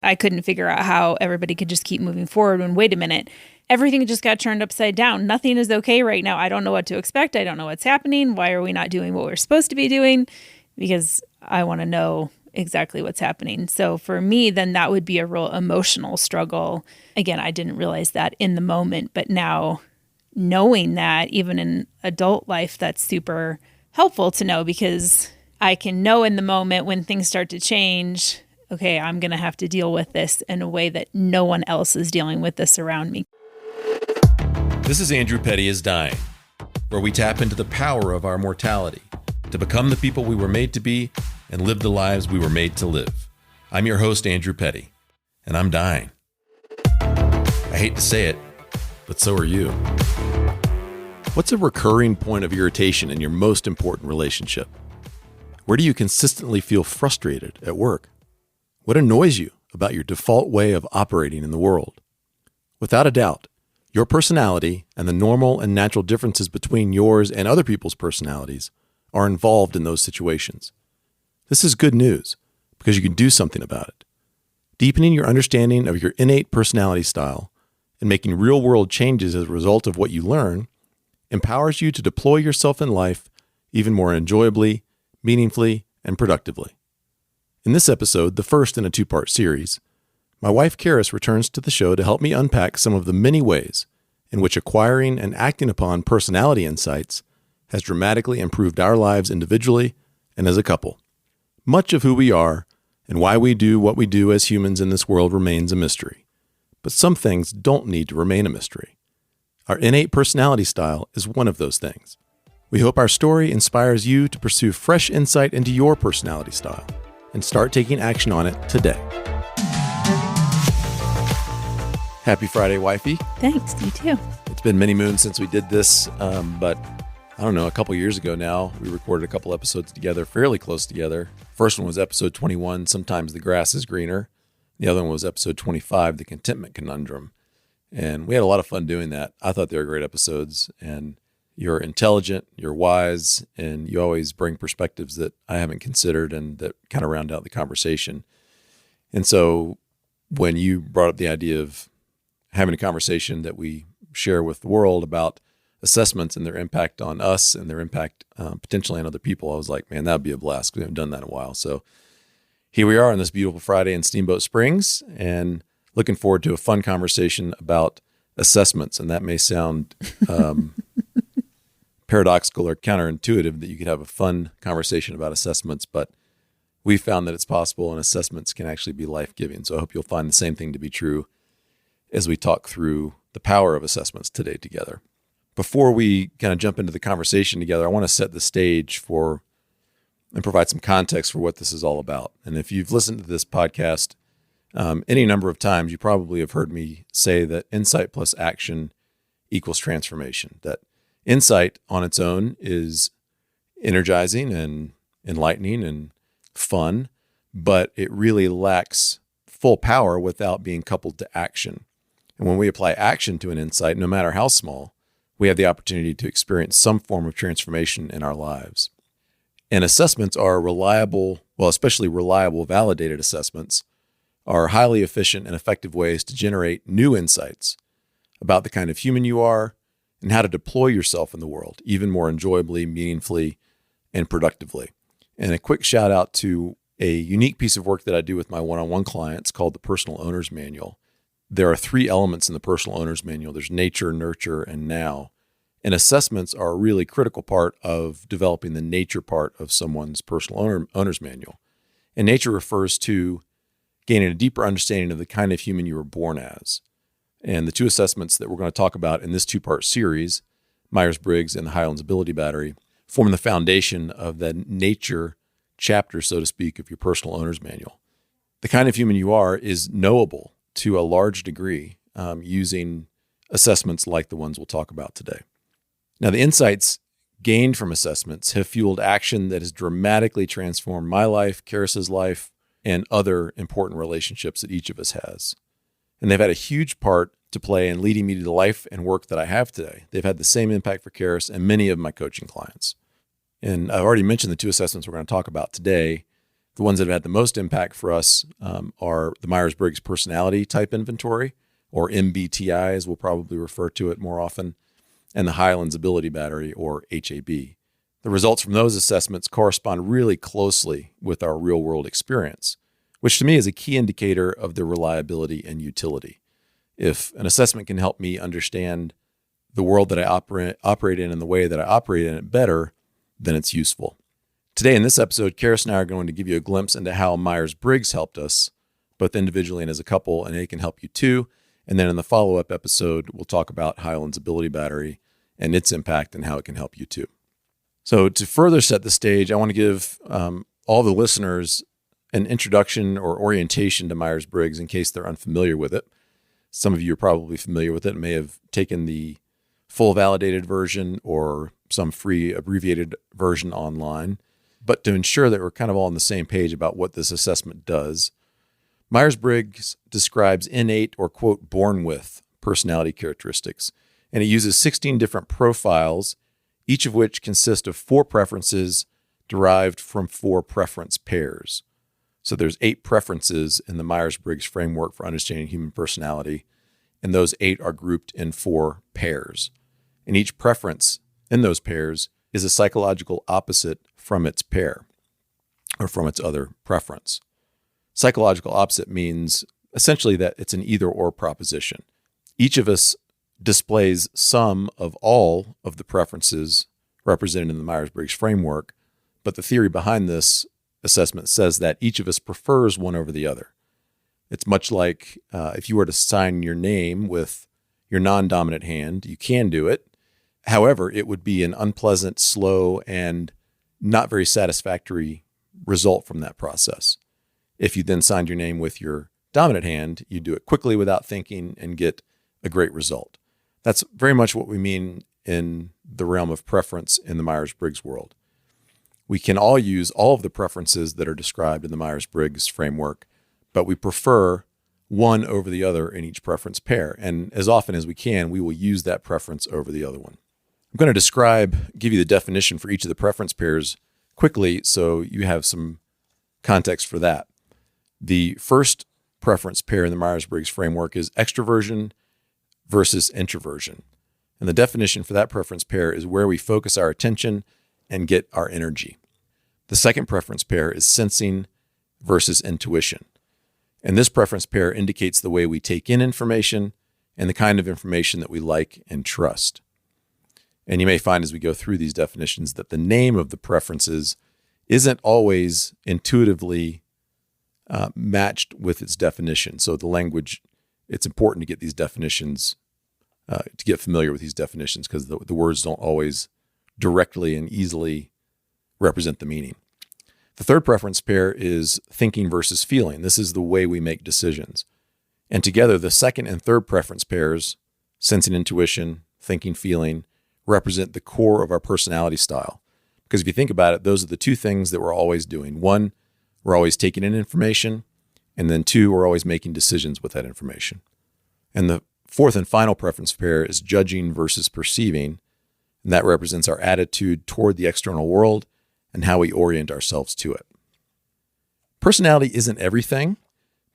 I couldn't figure out how everybody could just keep moving forward when, wait a minute, everything just got turned upside down. Nothing is okay right now. I don't know what to expect. I don't know what's happening. Why are we not doing what we're supposed to be doing? Because I want to know exactly what's happening. So for me, then that would be a real emotional struggle. Again, I didn't realize that in the moment, but now knowing that even in adult life, that's super helpful to know, because I can know in the moment when things start to change, okay, I'm going to have to deal with this in a way that no one else is dealing with this around me. This is Andrew Petty is Dying, where we tap into the power of our mortality to become the people we were made to be and live the lives we were made to live. I'm your host, Andrew Petty, and I'm dying. I hate to say it, but so are you. What's a recurring point of irritation in your most important relationship? Where do you consistently feel frustrated at work? What annoys you about your default way of operating in the world? Without a doubt, your personality and the normal and natural differences between yours and other people's personalities are involved in those situations. This is good news because you can do something about it. Deepening your understanding of your innate personality style and making real-world changes as a result of what you learn empowers you to deploy yourself in life even more enjoyably, meaningfully, and productively. In this episode, the first in a two-part series, my wife Charis returns to the show to help me unpack some of the many ways in which acquiring and acting upon personality insights has dramatically improved our lives individually and as a couple. Much of who we are and why we do what we do as humans in this world remains a mystery. But some things don't need to remain a mystery. Our innate personality style is one of those things. We hope our story inspires you to pursue fresh insight into your personality style and start taking action on it today. Happy Friday, wifey. Thanks, you too. It's been many moons since we did this, but I don't know, a couple years ago now, we recorded a couple episodes together, fairly close together. First one was episode 21, Sometimes the Grass is Greener. The other one was episode 25, The Contentment Conundrum. And we had a lot of fun doing that. I thought they were great episodes, and you're intelligent, you're wise, and you always bring perspectives that I haven't considered and that kind of round out the conversation. And so when you brought up the idea of having a conversation that we share with the world about assessments and their impact on us and their impact potentially on other people, I was like, man, that'd be a blast. We haven't done that in a while. So here we are on this beautiful Friday in Steamboat Springs, and looking forward to a fun conversation about assessments. And that may sound paradoxical or counterintuitive that you could have a fun conversation about assessments, but we found that it's possible, and assessments can actually be life-giving. So I hope you'll find the same thing to be true as we talk through the power of assessments today together. Before we kind of jump into the conversation together, I want to set the stage for and provide some context for what this is all about. And if you've listened to this podcast any number of times, you probably have heard me say that insight plus action equals transformation. That insight on its own is energizing and enlightening and fun, but it really lacks full power without being coupled to action. And when we apply action to an insight, no matter how small, we have the opportunity to experience some form of transformation in our lives. And assessments are reliable, well, especially reliable, validated assessments are highly efficient and effective ways to generate new insights about the kind of human you are and how to deploy yourself in the world even more enjoyably, meaningfully, and productively. And a quick shout out to a unique piece of work that I do with my one-on-one clients called the Personal Owner's Manual. There are 3 elements in the Personal Owner's Manual. There's nature, nurture, and now. And assessments are a really critical part of developing the nature part of someone's Personal Owner's Manual. And nature refers to gaining a deeper understanding of the kind of human you were born as. And the 2 assessments that we're going to talk about in this 2-part series, Myers-Briggs and the Highlands Ability Battery, form the foundation of the nature chapter, so to speak, of your Personal Owner's Manual. The kind of human you are is knowable to a large degree using assessments like the ones we'll talk about today. Now, the insights gained from assessments have fueled action that has dramatically transformed my life, Charis's life, and other important relationships that each of us has. And they've had a huge part to play in leading me to the life and work that I have today. They've had the same impact for Charis and many of my coaching clients. And I've already mentioned the 2 assessments we're going to talk about today. The ones that have had the most impact for us are the Myers-Briggs Personality Type Inventory, or MBTI, as we'll probably refer to it more often, and the Highlands Ability Battery, or HAB. The results from those assessments correspond really closely with our real-world experience, which to me is a key indicator of their reliability and utility. If an assessment can help me understand the world that I operate in and the way that I operate in it better, then it's useful. Today in this episode, Charis and I are going to give you a glimpse into how Myers-Briggs helped us, both individually and as a couple, and it can help you too. And then in the follow-up episode, we'll talk about Highlands Ability Battery and its impact and how it can help you too. So to further set the stage, I want to give all the listeners an introduction or orientation to Myers-Briggs in case they're unfamiliar with it. Some of you are probably familiar with it and may have taken the full validated version or some free abbreviated version online. But to ensure that we're kind of all on the same page about what this assessment does, Myers-Briggs describes innate or, quote, born with personality characteristics. And it uses 16 different profiles, each of which consist of 4 preferences derived from 4 preference pairs. So there's 8 preferences in the Myers-Briggs framework for understanding human personality, and those 8 are grouped in 4 pairs. And each preference in those pairs is a psychological opposite from its pair, or from its other preference. Psychological opposite means essentially that it's an either-or proposition. Each of us displays some of all of the preferences represented in the Myers-Briggs framework, but the theory behind this assessment says that each of us prefers one over the other. It's much like if you were to sign your name with your non-dominant hand, you can do it. However, it would be an unpleasant, slow, and not very satisfactory result from that process. If you then signed your name with your dominant hand, you do it quickly without thinking and get a great result. That's very much what we mean in the realm of preference in the Myers-Briggs world. We can all use all of the preferences that are described in the Myers-Briggs framework, but we prefer one over the other in each preference pair. And as often as we can, we will use that preference over the other one. I'm going to give you the definition for each of the preference pairs quickly so you have some context for that. The first preference pair in the Myers-Briggs framework is extroversion versus introversion. And the definition for that preference pair is where we focus our attention and get our energy. The second preference pair is sensing versus intuition. And this preference pair indicates the way we take in information and the kind of information that we like and trust. And you may find as we go through these definitions that the name of the preferences isn't always intuitively matched with its definition. So the language, it's important to get these definitions, to get familiar with these definitions, because the words don't always directly and easily represent the meaning. The third preference pair is thinking versus feeling. This is the way we make decisions. And together, the second and third preference pairs, sensing, intuition, thinking, feeling, represent the core of our personality style. Because if you think about it, those are the 2 things that we're always doing. 1, we're always taking in information, and then 2, we're always making decisions with that information. And the fourth and final preference pair is judging versus perceiving, and that represents our attitude toward the external world and how we orient ourselves to it. Personality isn't everything,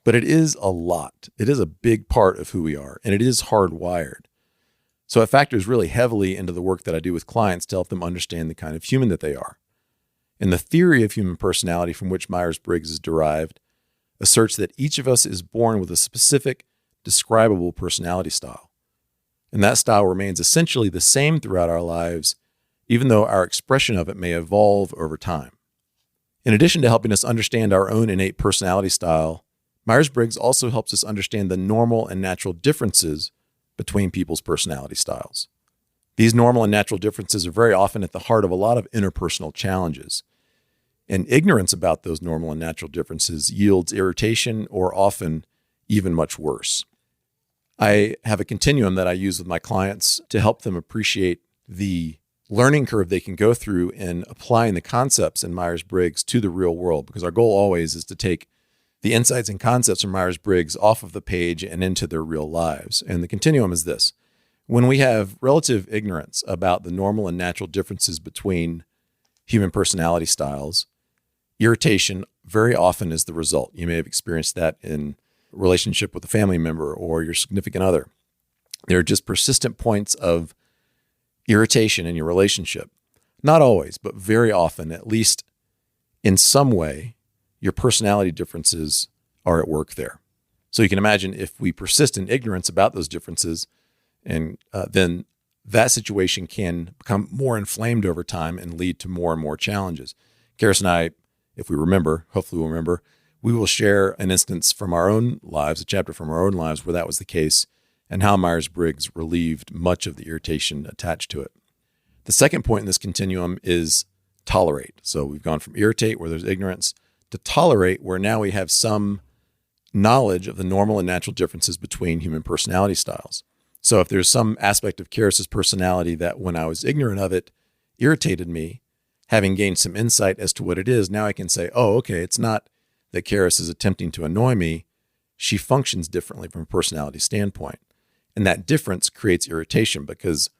but it is a lot. It is a big part of who we are, and it is hardwired. So it factors really heavily into the work that I do with clients to help them understand the kind of human that they are. And the theory of human personality from which Myers-Briggs is derived asserts that each of us is born with a specific, describable personality style. And that style remains essentially the same throughout our lives, even though our expression of it may evolve over time. In addition to helping us understand our own innate personality style, Myers-Briggs also helps us understand the normal and natural differences between people's personality styles. These normal and natural differences are very often at the heart of a lot of interpersonal challenges. And ignorance about those normal and natural differences yields irritation or often even much worse. I have a continuum that I use with my clients to help them appreciate the learning curve they can go through in applying the concepts in Myers-Briggs to the real world, because our goal always is to take the insights and concepts from Myers-Briggs off of the page and into their real lives. And the continuum is this. When we have relative ignorance about the normal and natural differences between human personality styles, irritation very often is the result. You may have experienced that in a relationship with a family member or your significant other. There are just persistent points of irritation in your relationship. Not always, but very often, at least in some way, your personality differences are at work there. So you can imagine if we persist in ignorance about those differences, and then that situation can become more inflamed over time and lead to more and more challenges. Charis and I, if we remember, hopefully we'll remember, we will share an instance from our own lives, a chapter from our own lives where that was the case, and how Myers-Briggs relieved much of the irritation attached to it. The second point in this continuum is tolerate. So we've gone from irritate, where there's ignorance, to tolerate, where now we have some knowledge of the normal and natural differences between human personality styles. So if there's some aspect of Charis's personality that when I was ignorant of it irritated me, having gained some insight as to what it is, now I can say, oh, okay, it's not that Charis is attempting to annoy me. She functions differently from a personality standpoint. And that difference creates irritation because,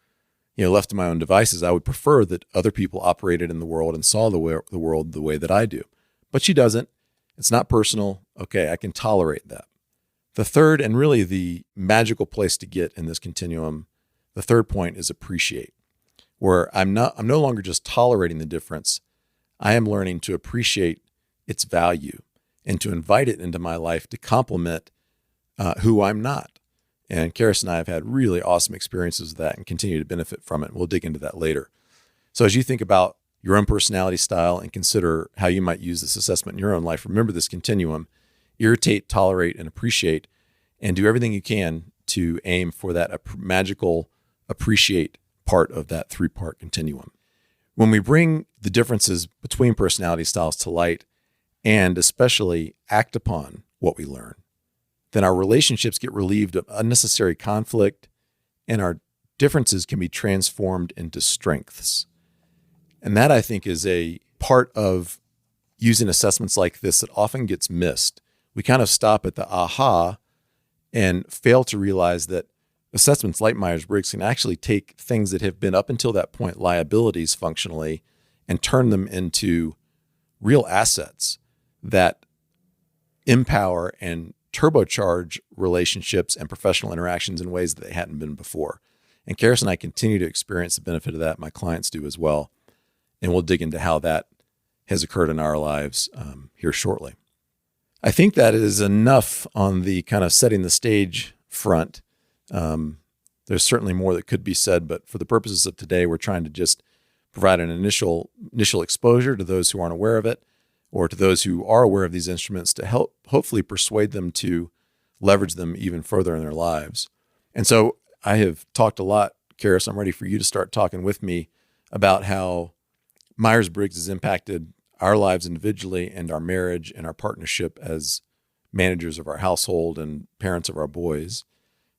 left to my own devices, I would prefer that other people operated in the world and saw the world the way that I do. But she doesn't. It's not personal. Okay, I can tolerate that. The third, and really the magical place to get in this continuum, the third point is appreciate, where I'm no longer just tolerating the difference. I am learning to appreciate its value and to invite it into my life to complement who I'm not. And Charis and I have had really awesome experiences with that and continue to benefit from it. We'll dig into that later. So as you think about your own personality style and consider how you might use this assessment in your own life, remember this continuum: irritate, tolerate, and appreciate, and do everything you can to aim for that magical appreciate part of that three-part continuum. When we bring the differences between personality styles to light and especially act upon what we learn, then our relationships get relieved of unnecessary conflict and our differences can be transformed into strengths. And that, I think, is a part of using assessments like this that often gets missed. We kind of stop at the aha and fail to realize that assessments like Myers-Briggs can actually take things that have been up until that point liabilities functionally and turn them into real assets that empower and turbocharge relationships and professional interactions in ways that they hadn't been before. And Charis and I continue to experience the benefit of that. My clients do as well. And we'll dig into how that has occurred in our lives here shortly. I think that is enough on the kind of setting the stage front. There's certainly more that could be said, but for the purposes of today, we're trying to just provide an initial exposure to those who aren't aware of it, or to those who are aware of these instruments, to help hopefully persuade them to leverage them even further in their lives. And so I have talked a lot, Charis. I'm ready for you to start talking with me about how Myers-Briggs has impacted our lives individually and our marriage and our partnership as managers of our household and parents of our boys.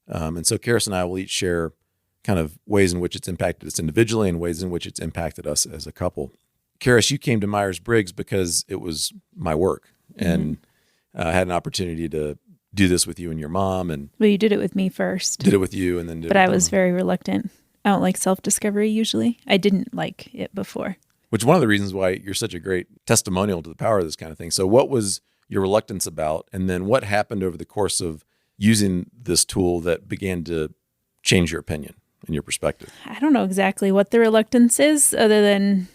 And so Charis and I will each share kind of ways in which it's impacted us individually and ways in which it's impacted us as a couple. Charis, you came to Myers-Briggs because it was my work, and I had an opportunity to do this with you and your mom. And well, you did it with me first. Did it with you, and then but I was very reluctant. I don't like self-discovery usually. I didn't like it before. Which is one of the reasons why you're such a great testimonial to the power of this kind of thing. So what was your reluctance about? And then what happened over the course of using this tool that began to change your opinion and your perspective? I don't know exactly what the reluctance is, other than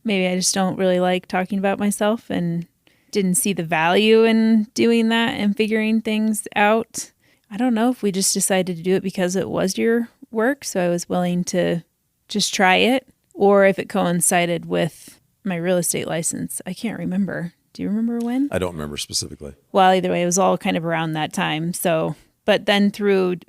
maybe I just don't really like talking about myself and didn't see the value in doing that and figuring things out. I don't know if we just decided to do it because it was your work, so I was willing to just try it, or if it coincided with my real estate license. I can't remember. Do you remember when? I don't remember specifically. Well, either way, it was all kind of around that time. So, but then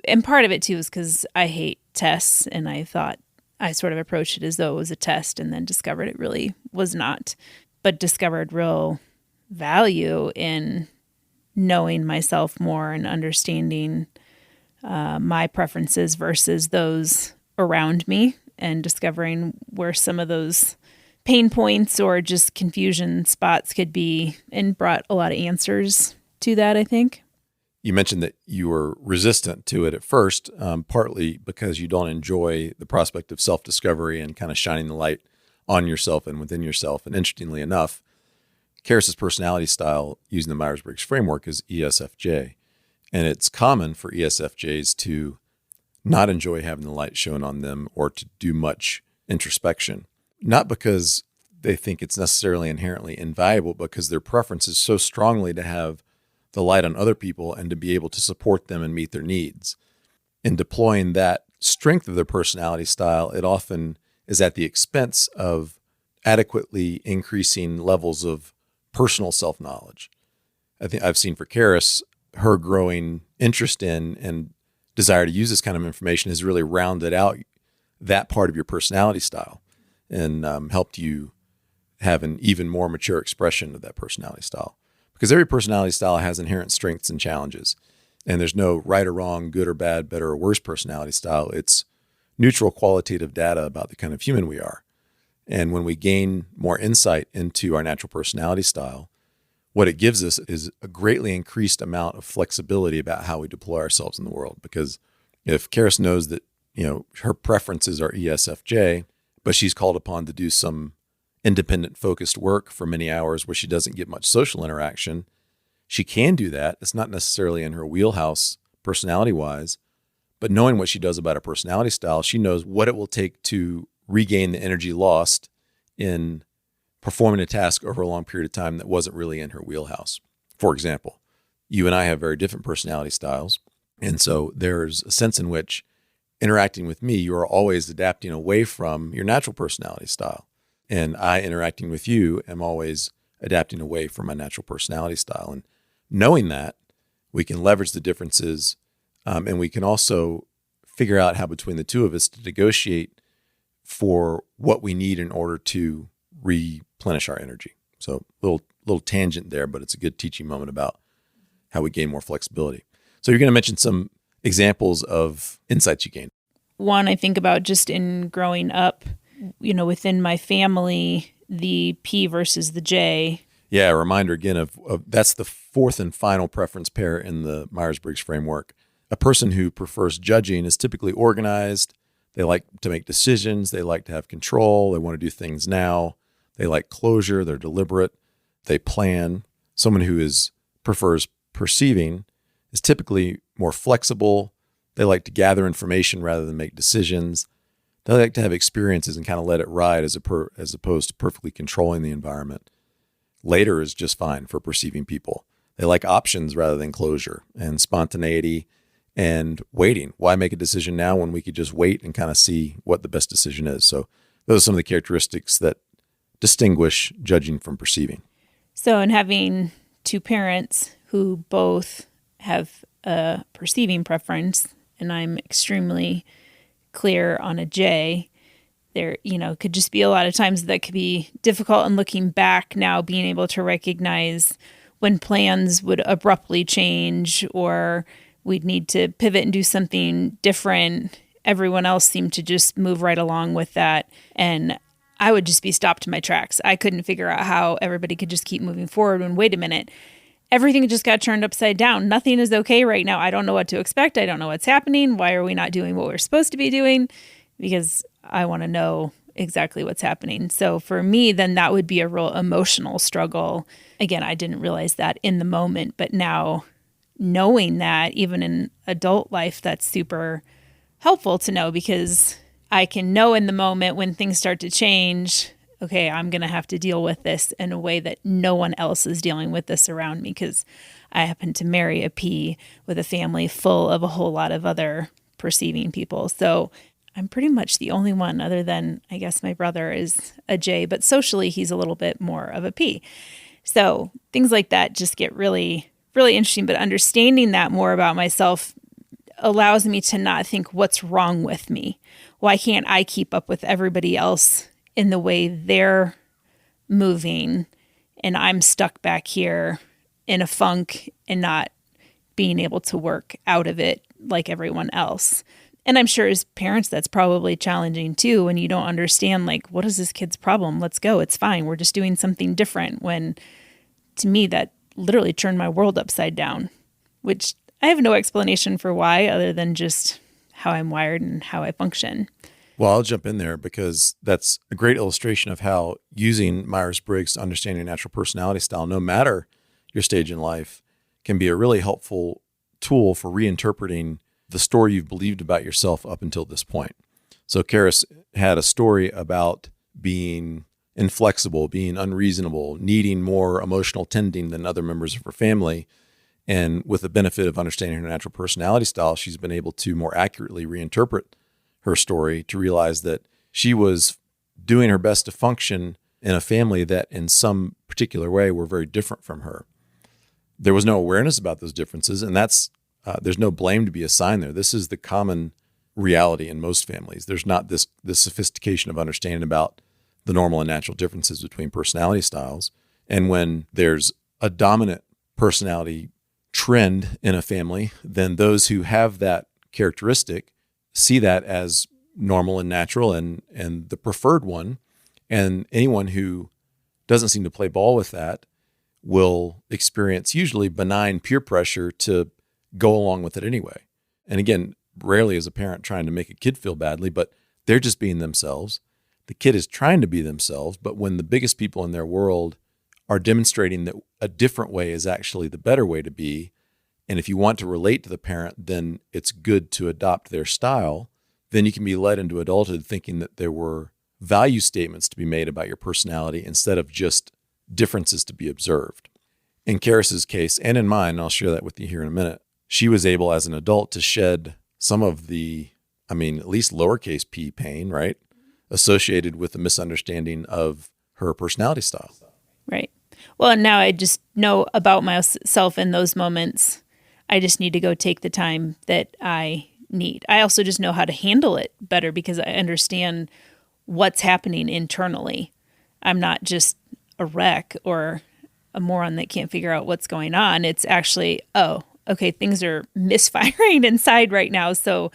and part of it too is because I hate tests, and I thought I sort of approached it as though it was a test, and then discovered it really was not, but discovered real value in knowing myself more and understanding my preferences versus those around me, and discovering where some of those pain points or just confusion spots could be, and brought a lot of answers to that, I think. You mentioned that you were resistant to it at first, partly because you don't enjoy the prospect of self-discovery and kind of shining the light on yourself and within yourself. And interestingly enough, Charis's personality style using the Myers-Briggs framework is ESFJ. And it's common for ESFJs to not enjoy having the light shown on them or to do much introspection. Not because they think it's necessarily inherently invaluable, because their preference is so strongly to have the light on other people and to be able to support them and meet their needs. In deploying that strength of their personality style, it often is at the expense of adequately increasing levels of personal self-knowledge. I think I've seen for Charis, her growing interest in and desire to use this kind of information has really rounded out that part of your personality style and helped you have an even more mature expression of that personality style. Because every personality style has inherent strengths and challenges. And there's no right or wrong, good or bad, better or worse personality style. It's neutral qualitative data about the kind of human we are. And when we gain more insight into our natural personality style, what it gives us is a greatly increased amount of flexibility about how we deploy ourselves in the world. Because if Charis knows that, her preferences are ESFJ, but she's called upon to do some independent focused work for many hours where she doesn't get much social interaction, she can do that. It's not necessarily in her wheelhouse personality-wise, but knowing what she does about her personality style, she knows what it will take to regain the energy lost in performing a task over a long period of time that wasn't really in her wheelhouse. For example, you and I have very different personality styles. And so there's a sense in which interacting with me, you are always adapting away from your natural personality style. And I, interacting with you, am always adapting away from my natural personality style. And knowing that, we can leverage the differences, and we can also figure out how between the two of us to negotiate for what we need in order to replenish our energy. So little tangent there, but it's a good teaching moment about how we gain more flexibility. So you're going to mention some examples of insights you gained. One, I think about just in growing up, within my family, the P versus the J. Yeah, a reminder again of that's the fourth and final preference pair in the Myers-Briggs framework. A person who prefers judging is typically organized. They like to make decisions. They like to have control. They want to do things now. They like closure. They're deliberate. They plan. Someone who prefers perceiving is typically more flexible. They like to gather information rather than make decisions. They like to have experiences and kind of let it ride as opposed to perfectly controlling the environment. Later is just fine for perceiving people. They like options rather than closure and spontaneity and waiting. Why make a decision now when we could just wait and kind of see what the best decision is? So those are some of the characteristics that distinguish judging from perceiving. So in having two parents who both have a perceiving preference, and I'm extremely clear on a J, there, could just be a lot of times that could be difficult. And looking back now, being able to recognize when plans would abruptly change or we'd need to pivot and do something different. Everyone else seemed to just move right along with that. And I would just be stopped in my tracks. I couldn't figure out how everybody could just keep moving forward when, wait a minute, everything just got turned upside down. Nothing is okay right now. I don't know what to expect. I don't know what's happening. Why are we not doing what we're supposed to be doing? Because I want to know exactly what's happening. So for me, then that would be a real emotional struggle. Again, I didn't realize that in the moment, but now knowing that, even in adult life, that's super helpful to know, because I can know in the moment when things start to change, okay, I'm going to have to deal with this in a way that no one else is dealing with this around me, because I happen to marry a P with a family full of a whole lot of other perceiving people. So I'm pretty much the only one, other than, I guess, my brother is a J, but socially he's a little bit more of a P. So things like that just get really, really interesting. But understanding that more about myself allows me to not think, what's wrong with me? Why can't I keep up with everybody else in the way they're moving, and I'm stuck back here in a funk and not being able to work out of it like everyone else? And I'm sure as parents, that's probably challenging too, when you don't understand, like, what is this kid's problem? Let's go. It's fine. We're just doing something different. When to me, that literally turned my world upside down, which I have no explanation for why, other than just how I'm wired and how I function. Well, I'll jump in there because that's a great illustration of how using Myers-Briggs to understand your natural personality style, no matter your stage in life, can be a really helpful tool for reinterpreting the story you've believed about yourself up until this point. So Charis had a story about being inflexible, being unreasonable, needing more emotional tending than other members of her family. And with the benefit of understanding her natural personality style, she's been able to more accurately reinterpret her story to realize that she was doing her best to function in a family that in some particular way were very different from her. There was no awareness about those differences, and there's no blame to be assigned there. This is the common reality in most families. There's not this sophistication of understanding about the normal and natural differences between personality styles. And when there's a dominant personality trend in a family, then those who have that characteristic see that as normal and natural and the preferred one. And anyone who doesn't seem to play ball with that will experience usually benign peer pressure to go along with it anyway. And again, rarely is a parent trying to make a kid feel badly, but they're just being themselves. The kid is trying to be themselves, but when the biggest people in their world are demonstrating that a different way is actually the better way to be, and if you want to relate to the parent, then it's good to adopt their style, then you can be led into adulthood thinking that there were value statements to be made about your personality instead of just differences to be observed. In Charis's case, and in mine, and I'll share that with you here in a minute, she was able as an adult to shed some of the, at least lowercase p pain, right, associated with the misunderstanding of her personality style. Right. Well, and now I just know about myself in those moments. I just need to go take the time that I need. I also just know how to handle it better because I understand what's happening internally. I'm not just a wreck or a moron that can't figure out what's going on. It's actually, oh, okay, things are misfiring inside right now. So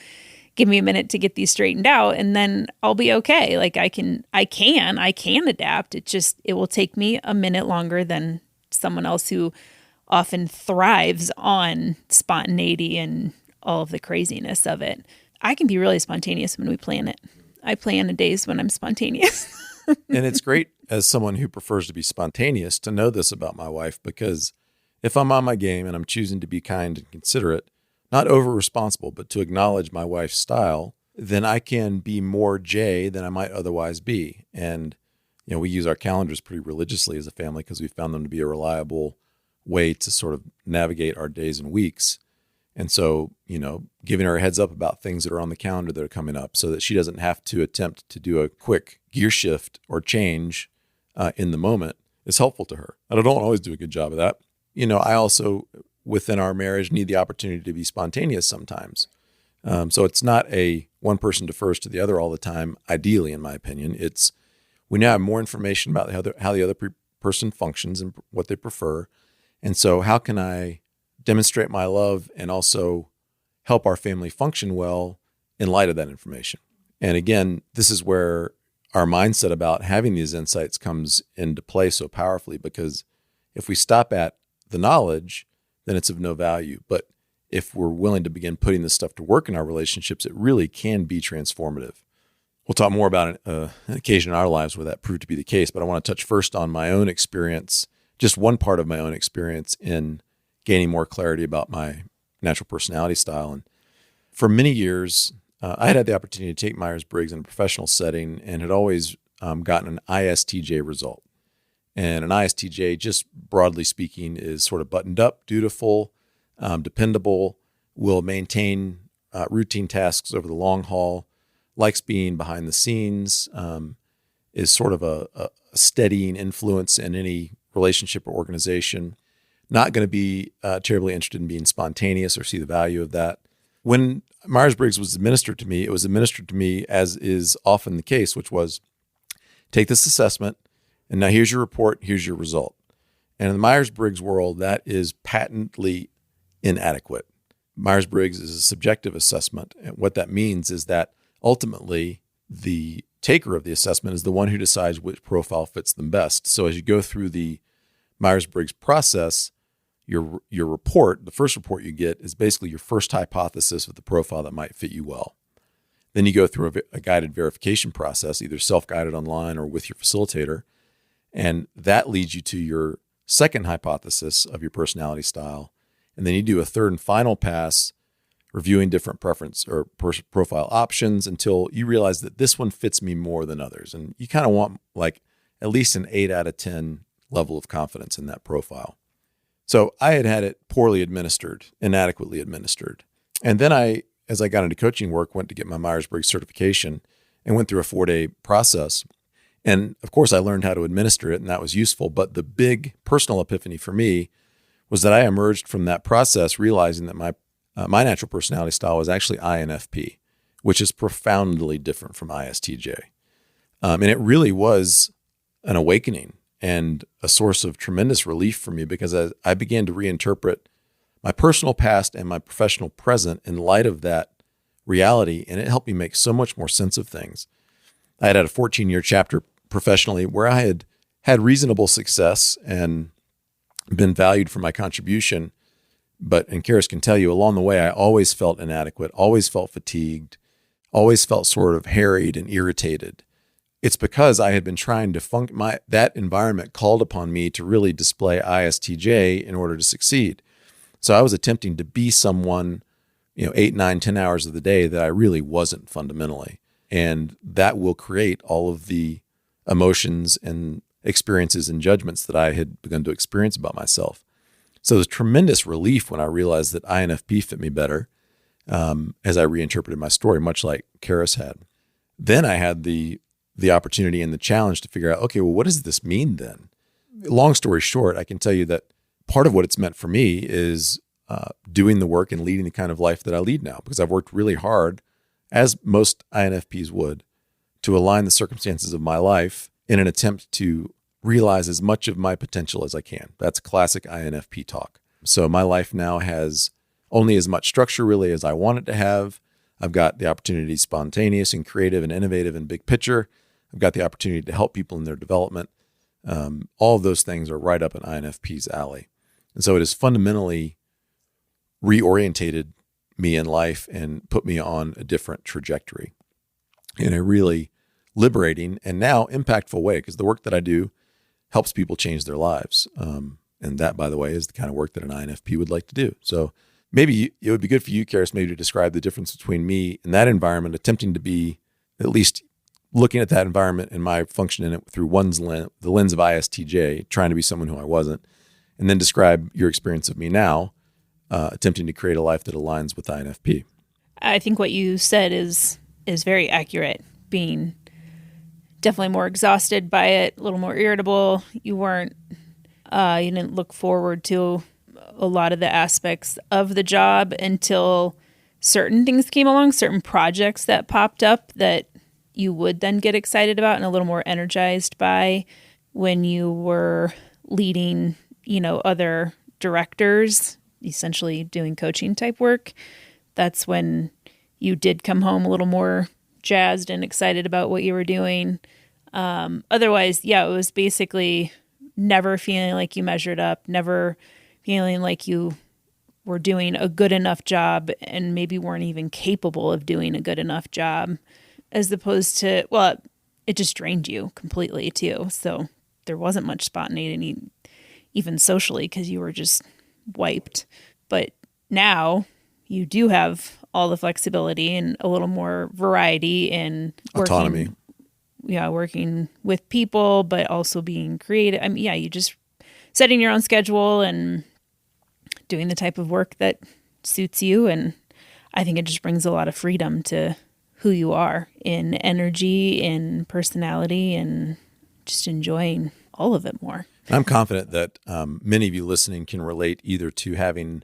give me a minute to get these straightened out and then I'll be okay. Like I can adapt. It will take me a minute longer than someone else who often thrives on spontaneity and all of the craziness of it. I can be really spontaneous when we plan it. I plan the days when I'm spontaneous. And it's great as someone who prefers to be spontaneous to know this about my wife, because if I'm on my game and I'm choosing to be kind and considerate, not over-responsible, but to acknowledge my wife's style, then I can be more J than I might otherwise be. And, we use our calendars pretty religiously as a family because we found them to be a reliable way to sort of navigate our days and weeks. And so, giving her a heads up about things that are on the calendar that are coming up so that she doesn't have to attempt to do a quick gear shift or change in the moment is helpful to her. And I don't always do a good job of that. I also, within our marriage, need the opportunity to be spontaneous sometimes. So it's not a one person defers to the other all the time, ideally, in my opinion. It's we now have more information about how the other person functions and what they prefer. And so how can I demonstrate my love and also help our family function well in light of that information? And again, this is where our mindset about having these insights comes into play so powerfully, because if we stop at the knowledge, then it's of no value. But if we're willing to begin putting this stuff to work in our relationships, it really can be transformative. We'll talk more about an occasion in our lives where that proved to be the case, but I want to touch first on my own experience, just one part of my own experience in gaining more clarity about my natural personality style. And for many years, I had the opportunity to take Myers-Briggs in a professional setting and had always gotten an ISTJ result. And an ISTJ, just broadly speaking, is sort of buttoned up, dutiful, dependable, will maintain routine tasks over the long haul, likes being behind the scenes, is sort of a steadying influence in any relationship or organization, not going to be terribly interested in being spontaneous or see the value of that. When Myers-Briggs was administered to me, it was administered to me as is often the case, which was take this assessment, and now here's your report, here's your result. And in the Myers-Briggs world, that is patently inadequate. Myers-Briggs is a subjective assessment. And what that means is that ultimately the taker of the assessment is the one who decides which profile fits them best. So as you go through the Myers-Briggs process, your report, the first report you get is basically your first hypothesis of the profile that might fit you well. Then you go through a guided verification process, either self-guided online or with your facilitator. And that leads you to your second hypothesis of your personality style. And then you do a third and final pass, reviewing different preference or profile options until you realize that this one fits me more than others. And you kind of want like at least an 8 out of 10 level of confidence in that profile. So I had it poorly administered, inadequately administered. And then as I got into coaching work, went to get my Myers-Briggs certification and went through a 4-day process. And of course, I learned how to administer it, and that was useful. But the big personal epiphany for me was that I emerged from that process realizing that my natural personality style was actually INFP, which is profoundly different from ISTJ. And it really was an awakening and a source of tremendous relief for me, because I began to reinterpret my personal past and my professional present in light of that reality, and it helped me make so much more sense of things. I had a 14-year chapter professionally where I had reasonable success and been valued for my contribution. And Charis can tell you, along the way, I always felt inadequate, always felt fatigued, always felt sort of harried and irritated. It's because I had been trying to that environment called upon me to really display ISTJ in order to succeed. So I was attempting to be someone, 8, 9, 10 hours of the day that I really wasn't fundamentally. And that will create all of the emotions and experiences and judgments that I had begun to experience about myself. So there's tremendous relief when I realized that INFP fit me better as I reinterpreted my story, much like Charis had. Then I had the opportunity and the challenge to figure out, okay, well, what does this mean then? Long story short, I can tell you that part of what it's meant for me is doing the work and leading the kind of life that I lead now, because I've worked really hard, as most INFPs would, to align the circumstances of my life in an attempt to realize as much of my potential as I can. That's classic INFP talk. So my life now has only as much structure really as I want it to have. I've got the opportunity to be spontaneous and creative and innovative and big picture. I've got the opportunity to help people in their development. All of those things are right up an INFP's alley. And so it has fundamentally reorientated me in life and put me on a different trajectory in a really liberating and now impactful way, because the work that I do helps people change their lives. And that, by the way, is the kind of work that an INFP would like to do. So maybe it would be good for you, Charis, maybe to describe the difference between me in that environment, attempting to be, at least looking at that environment and my function in it through the lens of ISTJ, trying to be someone who I wasn't, and then describe your experience of me now, attempting to create a life that aligns with INFP. I think what you said is very accurate, being definitely more exhausted by it, a little more irritable. You didn't look forward to a lot of the aspects of the job until certain things came along, certain projects that popped up that you would then get excited about and a little more energized by when you were leading, other directors, essentially doing coaching type work. That's when you did come home a little more jazzed and excited about what you were doing. Otherwise, it was basically never feeling like you measured up, never feeling like you were doing a good enough job and maybe weren't even capable of doing a good enough job, as opposed to, it just drained you completely too. So there wasn't much spontaneity, even socially, because you were just wiped. But now you do have all the flexibility and a little more variety in autonomy. Working with people, but also being creative. You just setting your own schedule and doing the type of work that suits you. And I think it just brings a lot of freedom to who you are in energy, in personality, and just enjoying all of it more. I'm confident that many of you listening can relate either to having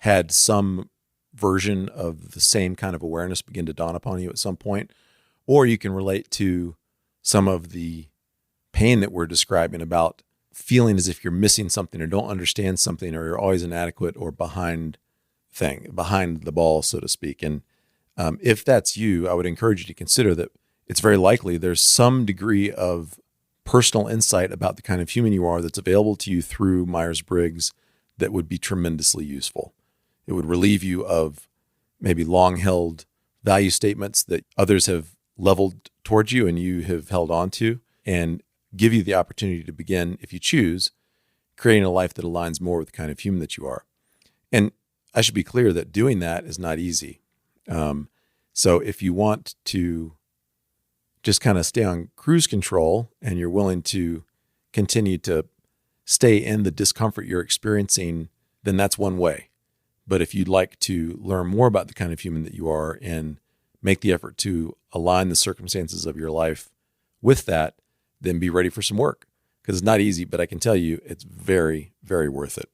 had some version of the same kind of awareness begin to dawn upon you at some point, or you can relate to some of the pain that we're describing about feeling as if you're missing something or don't understand something, or you're always inadequate or behind the ball, so to speak. And if that's you, I would encourage you to consider that it's very likely there's some degree of personal insight about the kind of human you are that's available to you through Myers-Briggs that would be tremendously useful. It would relieve you of maybe long-held value statements that others have leveled towards you and you have held on to, and give you the opportunity to begin, if you choose, creating a life that aligns more with the kind of human that you are. And I should be clear that doing that is not easy. So if you want to just kind of stay on cruise control and you're willing to continue to stay in the discomfort you're experiencing, then that's one way. But if you'd like to learn more about the kind of human that you are and make the effort to align the circumstances of your life with that, then be ready for some work, because it's not easy, but I can tell you it's very, very worth it.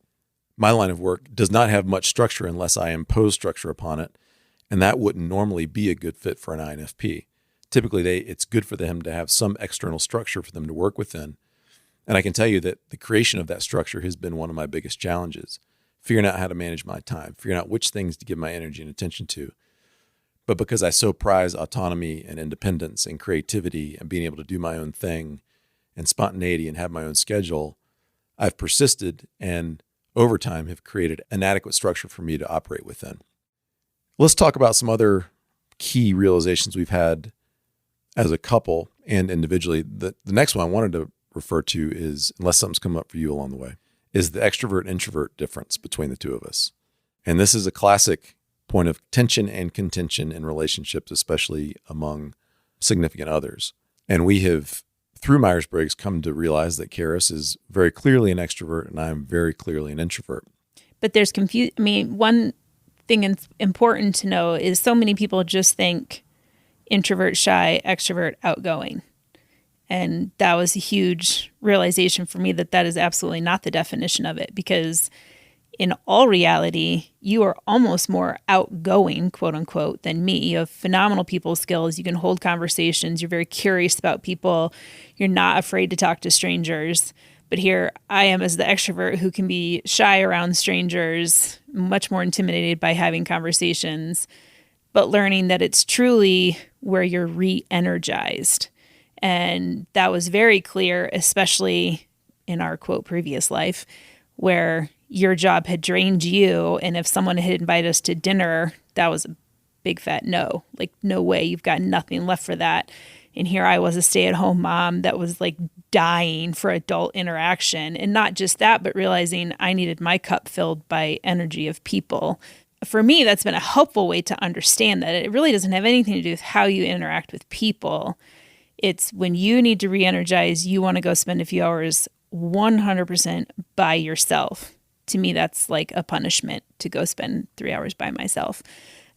My line of work does not have much structure unless I impose structure upon it, and that wouldn't normally be a good fit for an INFP. Typically, it's good for them to have some external structure for them to work within. And I can tell you that the creation of that structure has been one of my biggest challenges, figuring out how to manage my time, figuring out which things to give my energy and attention to. But because I so prize autonomy and independence and creativity and being able to do my own thing and spontaneity and have my own schedule, I've persisted and over time have created an adequate structure for me to operate within. Let's talk about some other key realizations we've had as a couple and individually. The next one I wanted to refer to is, unless something's come up for you along the way, is the extrovert-introvert difference between the two of us. And this is a classic point of tension and contention in relationships, especially among significant others. And we have, through Myers-Briggs, come to realize that Charis is very clearly an extrovert and I am very clearly an introvert. But there's one thing important to know is so many people just think introvert, shy, extrovert, outgoing. And that was a huge realization for me that is absolutely not the definition of it, because in all reality, you are almost more outgoing, quote unquote, than me. You have phenomenal people skills. You can hold conversations. You're very curious about people. You're not afraid to talk to strangers. But here I am as the extrovert who can be shy around strangers, much more intimidated by having conversations, but learning that it's truly where you're re-energized. And that was very clear, especially in our, quote, previous life, where your job had drained you. And if someone had invited us to dinner, that was a big fat no. Like, no way, you've got nothing left for that. And here I was, a stay-at-home mom that was like dying for adult interaction. And not just that, but realizing I needed my cup filled by energy of people. For me, that's been a helpful way to understand that it really doesn't have anything to do with how you interact with people. It's when you need to re-energize, you want to go spend a few hours 100% by yourself. To me, that's like a punishment to go spend 3 hours by myself,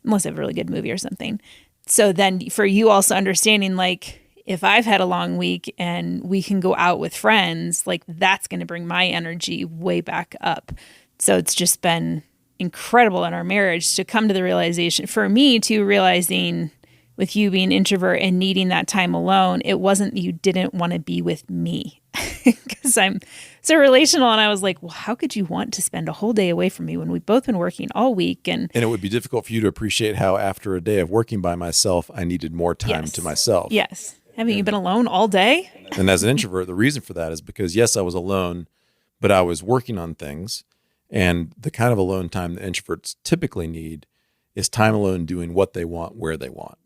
unless I have a really good movie or something. So then for you also understanding, like, if I've had a long week and we can go out with friends, like, that's going to bring my energy way back up. So it's just been incredible in our marriage to come to the realization, for me too, realizing with you being introvert and needing that time alone, it wasn't you didn't want to be with me because I'm so relational. And I was like, well, how could you want to spend a whole day away from me when we've both been working all week? And it would be difficult for you to appreciate how after a day of working by myself, I needed more time to myself. Yes. Haven't you been alone all day? And as an introvert, the reason for that is because, yes, I was alone, but I was working on things. And the kind of alone time that introverts typically need is time alone doing what they want, where they want,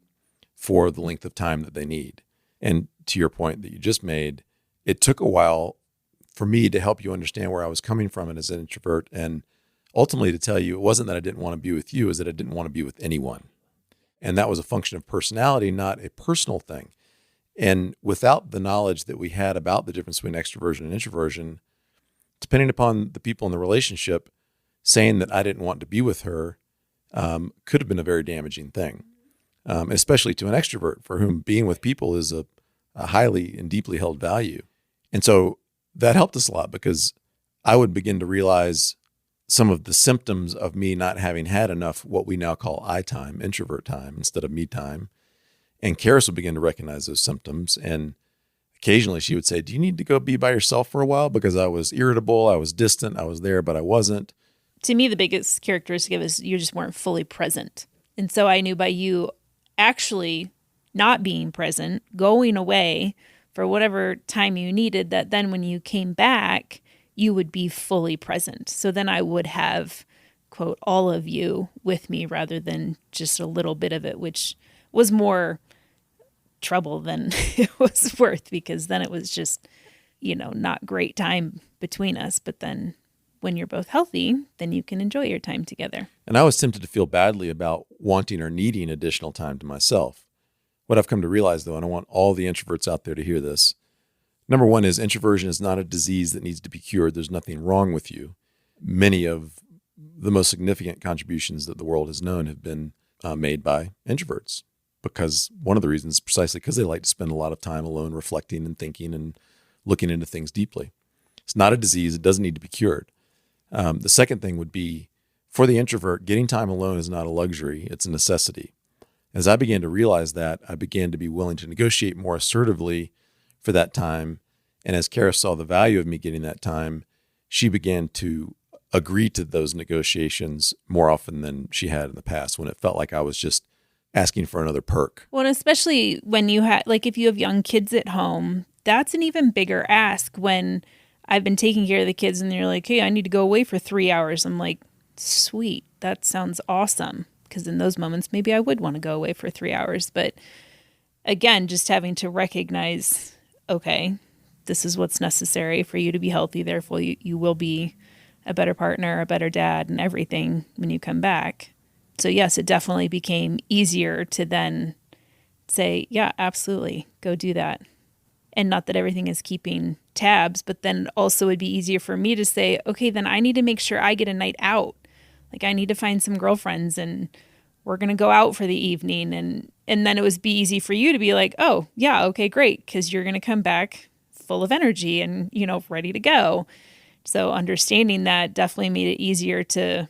for the length of time that they need. And to your point that you just made, it took a while for me to help you understand where I was coming from as an introvert, and ultimately to tell you it wasn't that I didn't want to be with you, is that I didn't want to be with anyone. And that was a function of personality, not a personal thing. And without the knowledge that we had about the difference between extroversion and introversion, depending upon the people in the relationship, saying that I didn't want to be with her could have been a very damaging thing, especially to an extrovert for whom being with people is a highly and deeply held value. And so that helped us a lot, because I would begin to realize some of the symptoms of me not having had enough what we now call I time, introvert time, instead of me time. And Charis would begin to recognize those symptoms. And occasionally she would say, do you need to go be by yourself for a while? Because I was irritable, I was distant, I was there, but I wasn't. To me, the biggest characteristic of it is you just weren't fully present. And so I knew by you actually not being present, going away for whatever time you needed, that then when you came back, you would be fully present. So then I would have quote, all of you with me rather than just a little bit of it, which was more trouble than it was worth, because then it was just, not great time between us. But then when you're both healthy, then you can enjoy your time together. And I was tempted to feel badly about wanting or needing additional time to myself. What I've come to realize, though, and I want all the introverts out there to hear this, number one is introversion is not a disease that needs to be cured. There's nothing wrong with you. Many of the most significant contributions that the world has known have been made by introverts, because one of the reasons is precisely because they like to spend a lot of time alone reflecting and thinking and looking into things deeply. It's not a disease. It doesn't need to be cured. The second thing would be, for the introvert, getting time alone is not a luxury. It's a necessity. As I began to realize that, I began to be willing to negotiate more assertively for that time. And as Charis saw the value of me getting that time, she began to agree to those negotiations more often than she had in the past, when it felt like I was just asking for another perk. Well, and especially when you if you have young kids at home, that's an even bigger ask. When I've been taking care of the kids and they're like, hey, I need to go away for 3 hours. I'm like, sweet, that sounds awesome. Because in those moments, maybe I would want to go away for 3 hours. But again, just having to recognize, okay, this is what's necessary for you to be healthy. Therefore, you will be a better partner, a better dad, and everything when you come back. So yes, it definitely became easier to then say, yeah, absolutely, go do that. And not that everything is keeping tabs, but then also it'd be easier for me to say, okay, then I need to make sure I get a night out. Like I need to find some girlfriends and we're going to go out for the evening. And then it would be easy for you to be like, oh yeah, okay, great. Because you're going to come back full of energy and, ready to go. So understanding that definitely made it easier to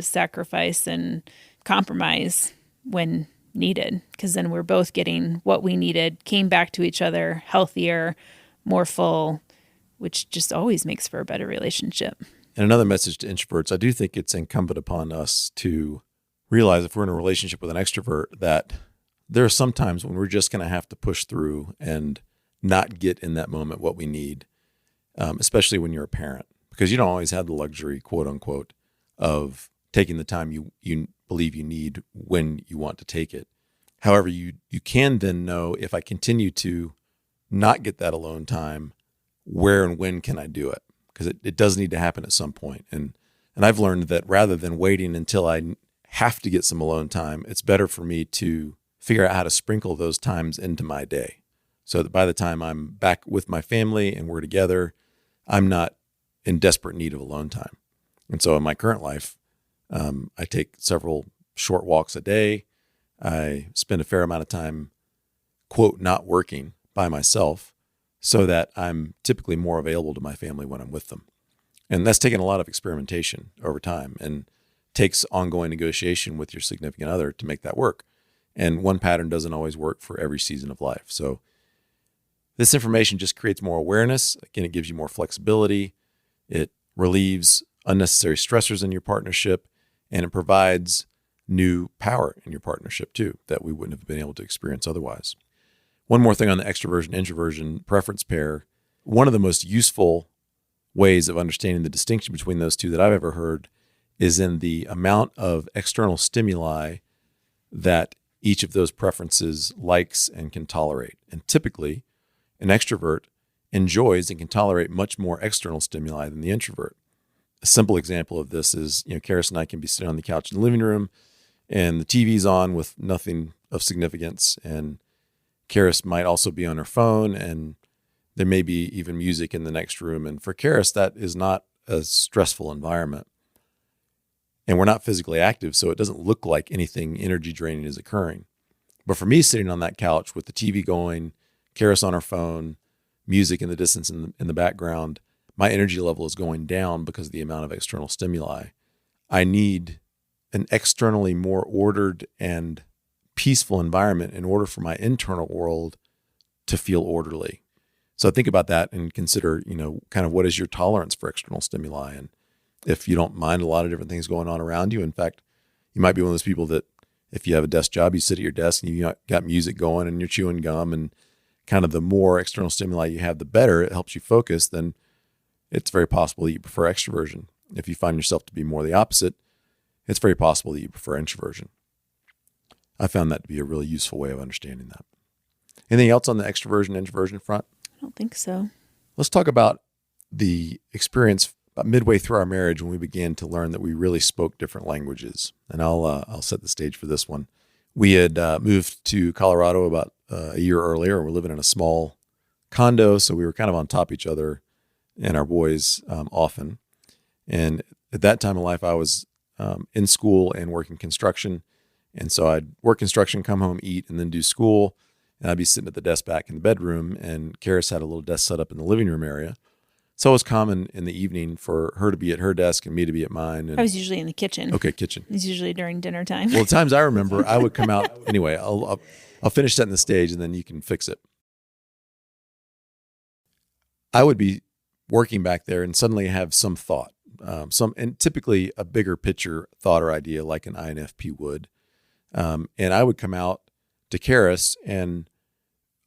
sacrifice and compromise when needed, because then we're both getting what we needed, came back to each other healthier, more full, which just always makes for a better relationship. And another message to introverts, I do think it's incumbent upon us to realize, if we're in a relationship with an extrovert, that there are some times when we're just going to have to push through and not get in that moment what we need, especially when you're a parent, because you don't always have the luxury, quote unquote, of taking the time you believe you need when you want to take it. However, you can then know, if I continue to not get that alone time, where and when can I do it? Because it does need to happen at some point. And I've learned that rather than waiting until I have to get some alone time, it's better for me to figure out how to sprinkle those times into my day, so that by the time I'm back with my family and we're together, I'm not in desperate need of alone time. And so in my current life, I take several short walks a day. I spend a fair amount of time, quote, not working by myself, so that I'm typically more available to my family when I'm with them. And that's taken a lot of experimentation over time and takes ongoing negotiation with your significant other to make that work. And one pattern doesn't always work for every season of life. So this information just creates more awareness. Again, it gives you more flexibility. It relieves unnecessary stressors in your partnership, and it provides new power in your partnership too, that we wouldn't have been able to experience otherwise. One more thing on the extroversion-introversion preference pair. One of the most useful ways of understanding the distinction between those two that I've ever heard is in the amount of external stimuli that each of those preferences likes and can tolerate. And typically, an extrovert enjoys and can tolerate much more external stimuli than the introvert. A simple example of this is, Charis and I can be sitting on the couch in the living room and the TV's on with nothing of significance, and Charis might also be on her phone, and there may be even music in the next room. And for Charis, that is not a stressful environment. And we're not physically active, so it doesn't look like anything energy draining is occurring. But for me, sitting on that couch with the TV going, Charis on her phone, music in the distance in the background, my energy level is going down because of the amount of external stimuli. I need an externally more ordered and peaceful environment in order for my internal world to feel orderly. So think about that and consider, kind of what is your tolerance for external stimuli. And if you don't mind a lot of different things going on around you, in fact, you might be one of those people that if you have a desk job, you sit at your desk and you got music going and you're chewing gum, and kind of the more external stimuli you have, the better. It helps you focus. Then it's very possible that you prefer extroversion. If you find yourself to be more the opposite, it's very possible that you prefer introversion. I found that to be a really useful way of understanding that. Anything else on the extroversion, introversion front? I don't think so. Let's talk about the experience about midway through our marriage when we began to learn that we really spoke different languages. And I'll set the stage for this one. We had moved to Colorado about a year earlier. We're living in a small condo, so we were kind of on top of each other and our boys often. And at that time in life, I was in school and working construction. And so I'd work construction, come home, eat, and then do school. And I'd be sitting at the desk back in the bedroom, and Charis had a little desk set up in the living room area. So it was common in the evening for her to be at her desk and me to be at mine. And I was usually in the kitchen. Okay, kitchen. It was usually during dinner time. Well, the times I remember, I would come out. Anyway, I'll finish setting the stage, and then you can fix it. I would be working back there and suddenly have some thought, and typically a bigger picture thought or idea like an INFP would. And I would come out to Charis and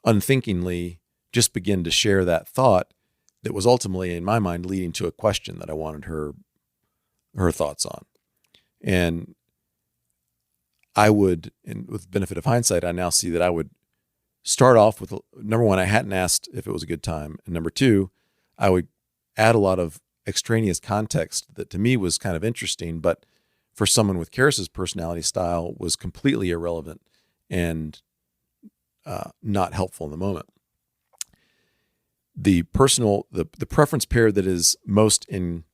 unthinkingly just begin to share that thought that was ultimately, in my mind, leading to a question that I wanted her thoughts on. And I would, and with the benefit of hindsight, I now see that I would start off with, number one, I hadn't asked if it was a good time. And number two, I would add a lot of extraneous context that to me was kind of interesting, but for someone with Charis's personality style was completely irrelevant and not helpful in the moment. The preference pair that is most in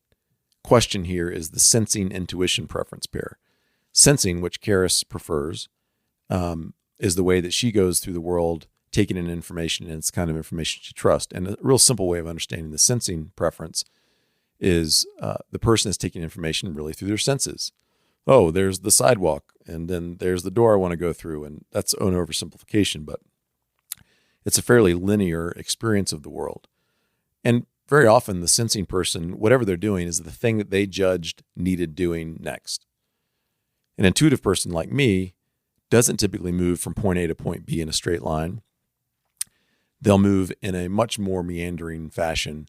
question here is the sensing intuition preference pair. Sensing, which Charis prefers, is the way that she goes through the world, taking in information, and it's the kind of information she trusts. And a real simple way of understanding the sensing preference is the person is taking information really through their senses. Oh, there's the sidewalk, and then there's the door I want to go through, and that's an oversimplification, but it's a fairly linear experience of the world. And very often the sensing person, whatever they're doing, is the thing that they judged needed doing next. An intuitive person like me doesn't typically move from point A to point B in a straight line. They'll move in a much more meandering fashion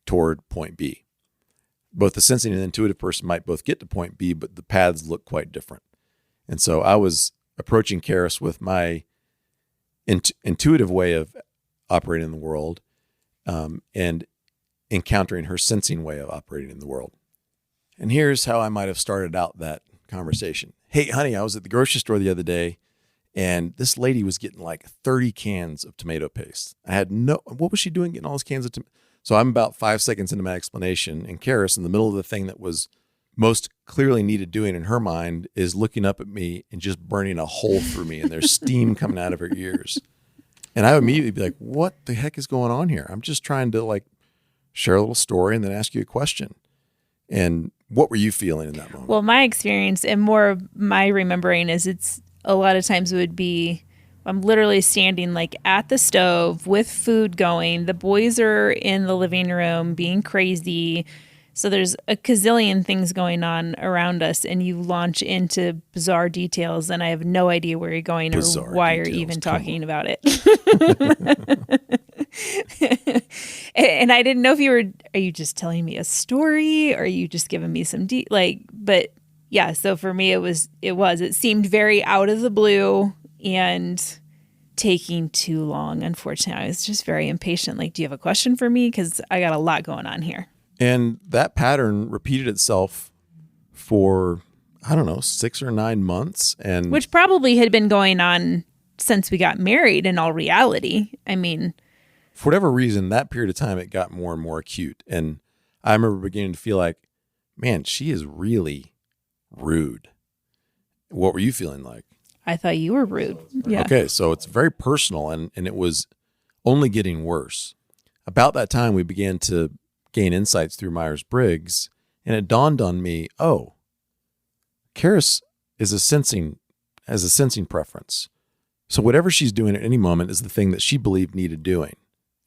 toward point B. Both the sensing and intuitive person might both get to point B, but the paths look quite different. And so I was approaching Charis with my intuitive way of operating in the world and encountering her sensing way of operating in the world. And here's how I might have started out that conversation. Hey, honey, I was at the grocery store the other day, and this lady was getting like 30 cans of tomato paste. What was she doing getting all those cans of tomato? So I'm about 5 seconds into my explanation, and Charis, in the middle of the thing that was most clearly needed doing in her mind, is looking up at me and just burning a hole through me, and there's steam coming out of her ears. And I would immediately be like, what the heck is going on here? I'm just trying to share a little story and then ask you a question. And what were you feeling in that moment? Well, my experience and more of my remembering is it's a lot of times it would be, I'm literally standing at the stove with food going. The boys are in the living room being crazy. So there's a gazillion things going on around us, and you launch into bizarre details, and I have no idea where you're going or why you're even talking about it. And I didn't know if are you just telling me a story? Or are you just giving me some but yeah, so for me, it seemed very out of the blue and taking too long. Unfortunately, I was just very impatient. Do you have a question for me? Because I got a lot going on here. And that pattern repeated itself for, 6 or 9 months. Which probably had been going on since we got married in all reality. I mean, for whatever reason, that period of time, it got more and more acute. And I remember beginning to feel like, man, she is really rude. What were you feeling like? I thought you were rude. Yeah. Okay, so it's very personal, and it was only getting worse. About that time, we began to gain insights through Myers-Briggs, and it dawned on me, Charis has a sensing preference. So whatever she's doing at any moment is the thing that she believed needed doing.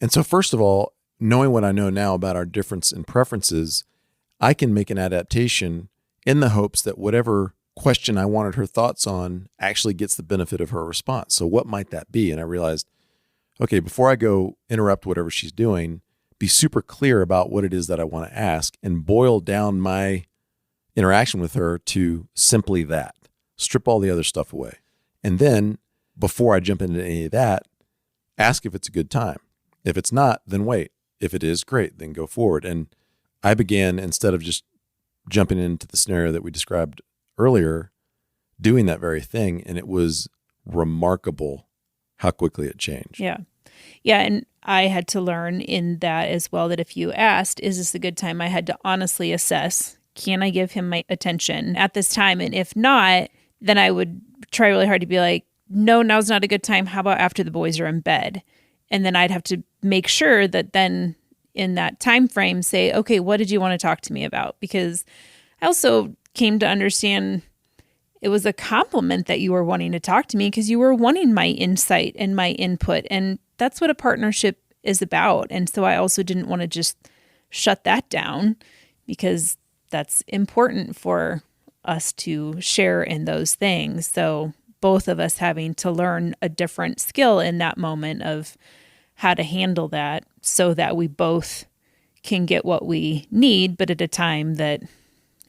And so first of all, knowing what I know now about our difference in preferences, I can make an adaptation in the hopes that whatever question I wanted her thoughts on actually gets the benefit of her response. So what might that be? And I realized, okay, before I go interrupt whatever she's doing, be super clear about what it is that I want to ask and boil down my interaction with her to simply that. Strip all the other stuff away. And then before I jump into any of that, ask if it's a good time. If it's not, then wait. If it is, great, then go forward. And I began, instead of just jumping into the scenario that we described earlier, doing that very thing. And it was remarkable how quickly it changed. Yeah. Yeah. And I had to learn in that as well, that if you asked, is this a good time? I had to honestly assess, can I give him my attention at this time? And if not, then I would try really hard to be like, no, now's not a good time. How about after the boys are in bed? And then I'd have to make sure that then in that time frame say, okay, what did you want to talk to me about? Because I also came to understand it was a compliment that you were wanting to talk to me because you were wanting my insight and my input. And that's what a partnership is about. And so I also didn't want to just shut that down, because that's important for us to share in those things. So both of us having to learn a different skill in that moment of how to handle that so that we both can get what we need, but at a time that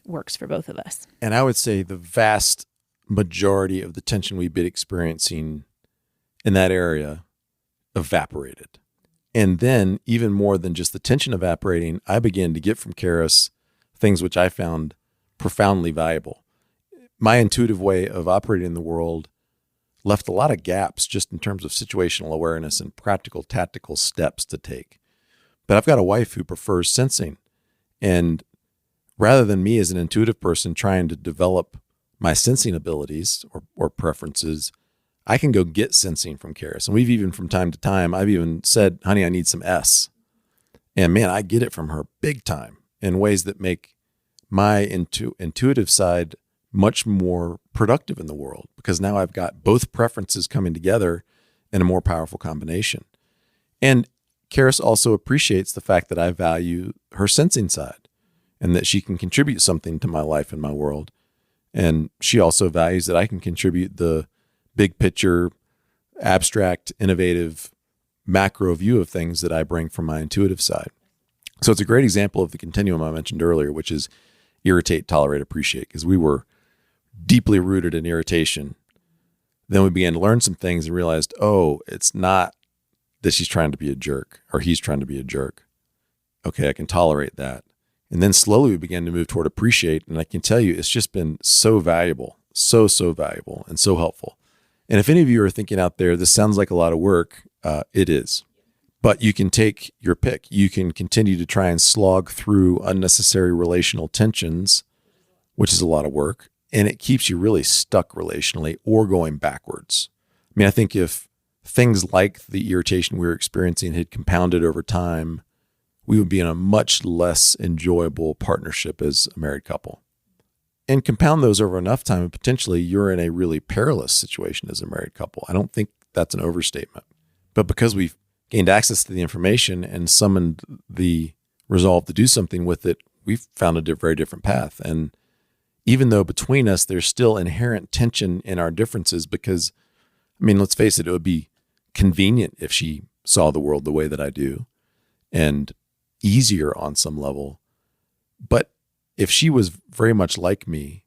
works for both of us. And I would say the vast majority of the tension we've been experiencing in that area evaporated. And then even more than just the tension evaporating, I began to get from Charis things which I found profoundly valuable. My intuitive way of operating in the world left a lot of gaps just in terms of situational awareness and practical, tactical steps to take. But I've got a wife who prefers sensing. And rather than me as an intuitive person trying to develop my sensing abilities or preferences, I can go get sensing from Charis. And we've even, from time to time, I've even said, honey, I need some S. And man, I get it from her big time in ways that make my intuitive side much more productive in the world, because now I've got both preferences coming together in a more powerful combination. And Charis also appreciates the fact that I value her sensing side and that she can contribute something to my life and my world. And she also values that I can contribute the big picture, abstract, innovative, macro view of things that I bring from my intuitive side. So it's a great example of the continuum I mentioned earlier, which is irritate, tolerate, appreciate, because we were deeply rooted in irritation. Then we began to learn some things and realized, oh, it's not that she's trying to be a jerk or he's trying to be a jerk. Okay, I can tolerate that. And then slowly we began to move toward appreciate. And I can tell you, it's just been so valuable, so valuable and so helpful. And if any of you are thinking out there, this sounds like a lot of work, it is. But you can take your pick. You can continue to try and slog through unnecessary relational tensions, which is a lot of work. And it keeps you really stuck relationally or going backwards. I mean, I think if things like the irritation we were experiencing had compounded over time, we would be in a much less enjoyable partnership as a married couple. And compound those over enough time, and potentially you're in a really perilous situation as a married couple. I don't think that's an overstatement. But because we've gained access to the information and summoned the resolve to do something with it, we've found a very different path. And even though between us, there's still inherent tension in our differences, because, I mean, let's face it, it would be convenient if she saw the world the way that I do and easier on some level. But if she was very much like me,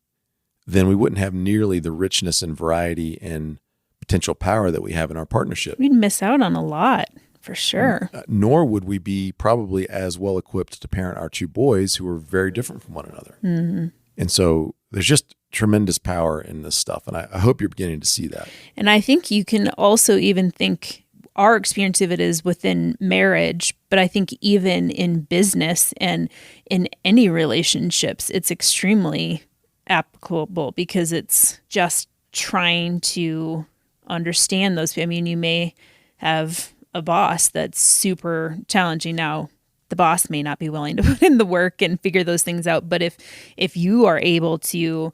then we wouldn't have nearly the richness and variety and potential power that we have in our partnership. We'd miss out on a lot, for sure. Nor would we be probably as well equipped to parent our two boys who are very different from one another. Mm-hmm. And so there's just tremendous power in this stuff. And I hope you're beginning to see that. And I think you can also even think our experience of it is within marriage, but I think even in business and in any relationships, it's extremely applicable, because it's just trying to understand those. I mean, you may have a boss that's super challenging. Now, the boss may not be willing to put in the work and figure those things out. But if you are able to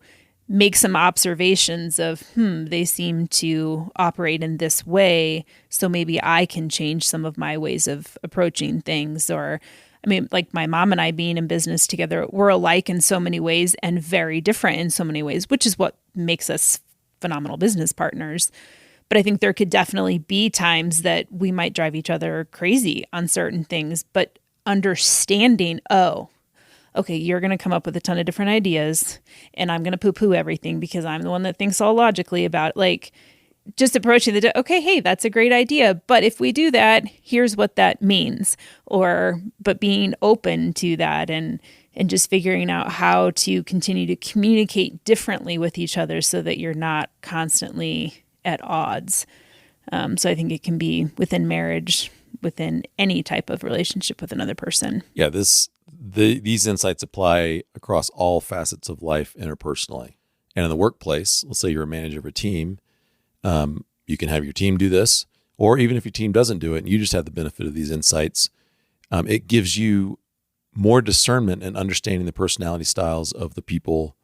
make some observations of, they seem to operate in this way, so maybe I can change some of my ways of approaching things. Or, I mean, like my mom and I being in business together, we're alike in so many ways and very different in so many ways, which is what makes us phenomenal business partners. But I think there could definitely be times that we might drive each other crazy on certain things, but understanding, okay, you're going to come up with a ton of different ideas and I'm going to poo-poo everything because I'm the one that thinks all logically about it. Like, just approaching okay, hey, that's a great idea. But if we do that, here's what that means. But being open to that and just figuring out how to continue to communicate differently with each other so that you're not constantly at odds. So I think it can be within marriage, within any type of relationship with another person. Yeah, these insights apply across all facets of life interpersonally. And in the workplace, let's say you're a manager of a team, you can have your team do this, or even if your team doesn't do it and you just have the benefit of these insights, it gives you more discernment and understanding the personality styles of the people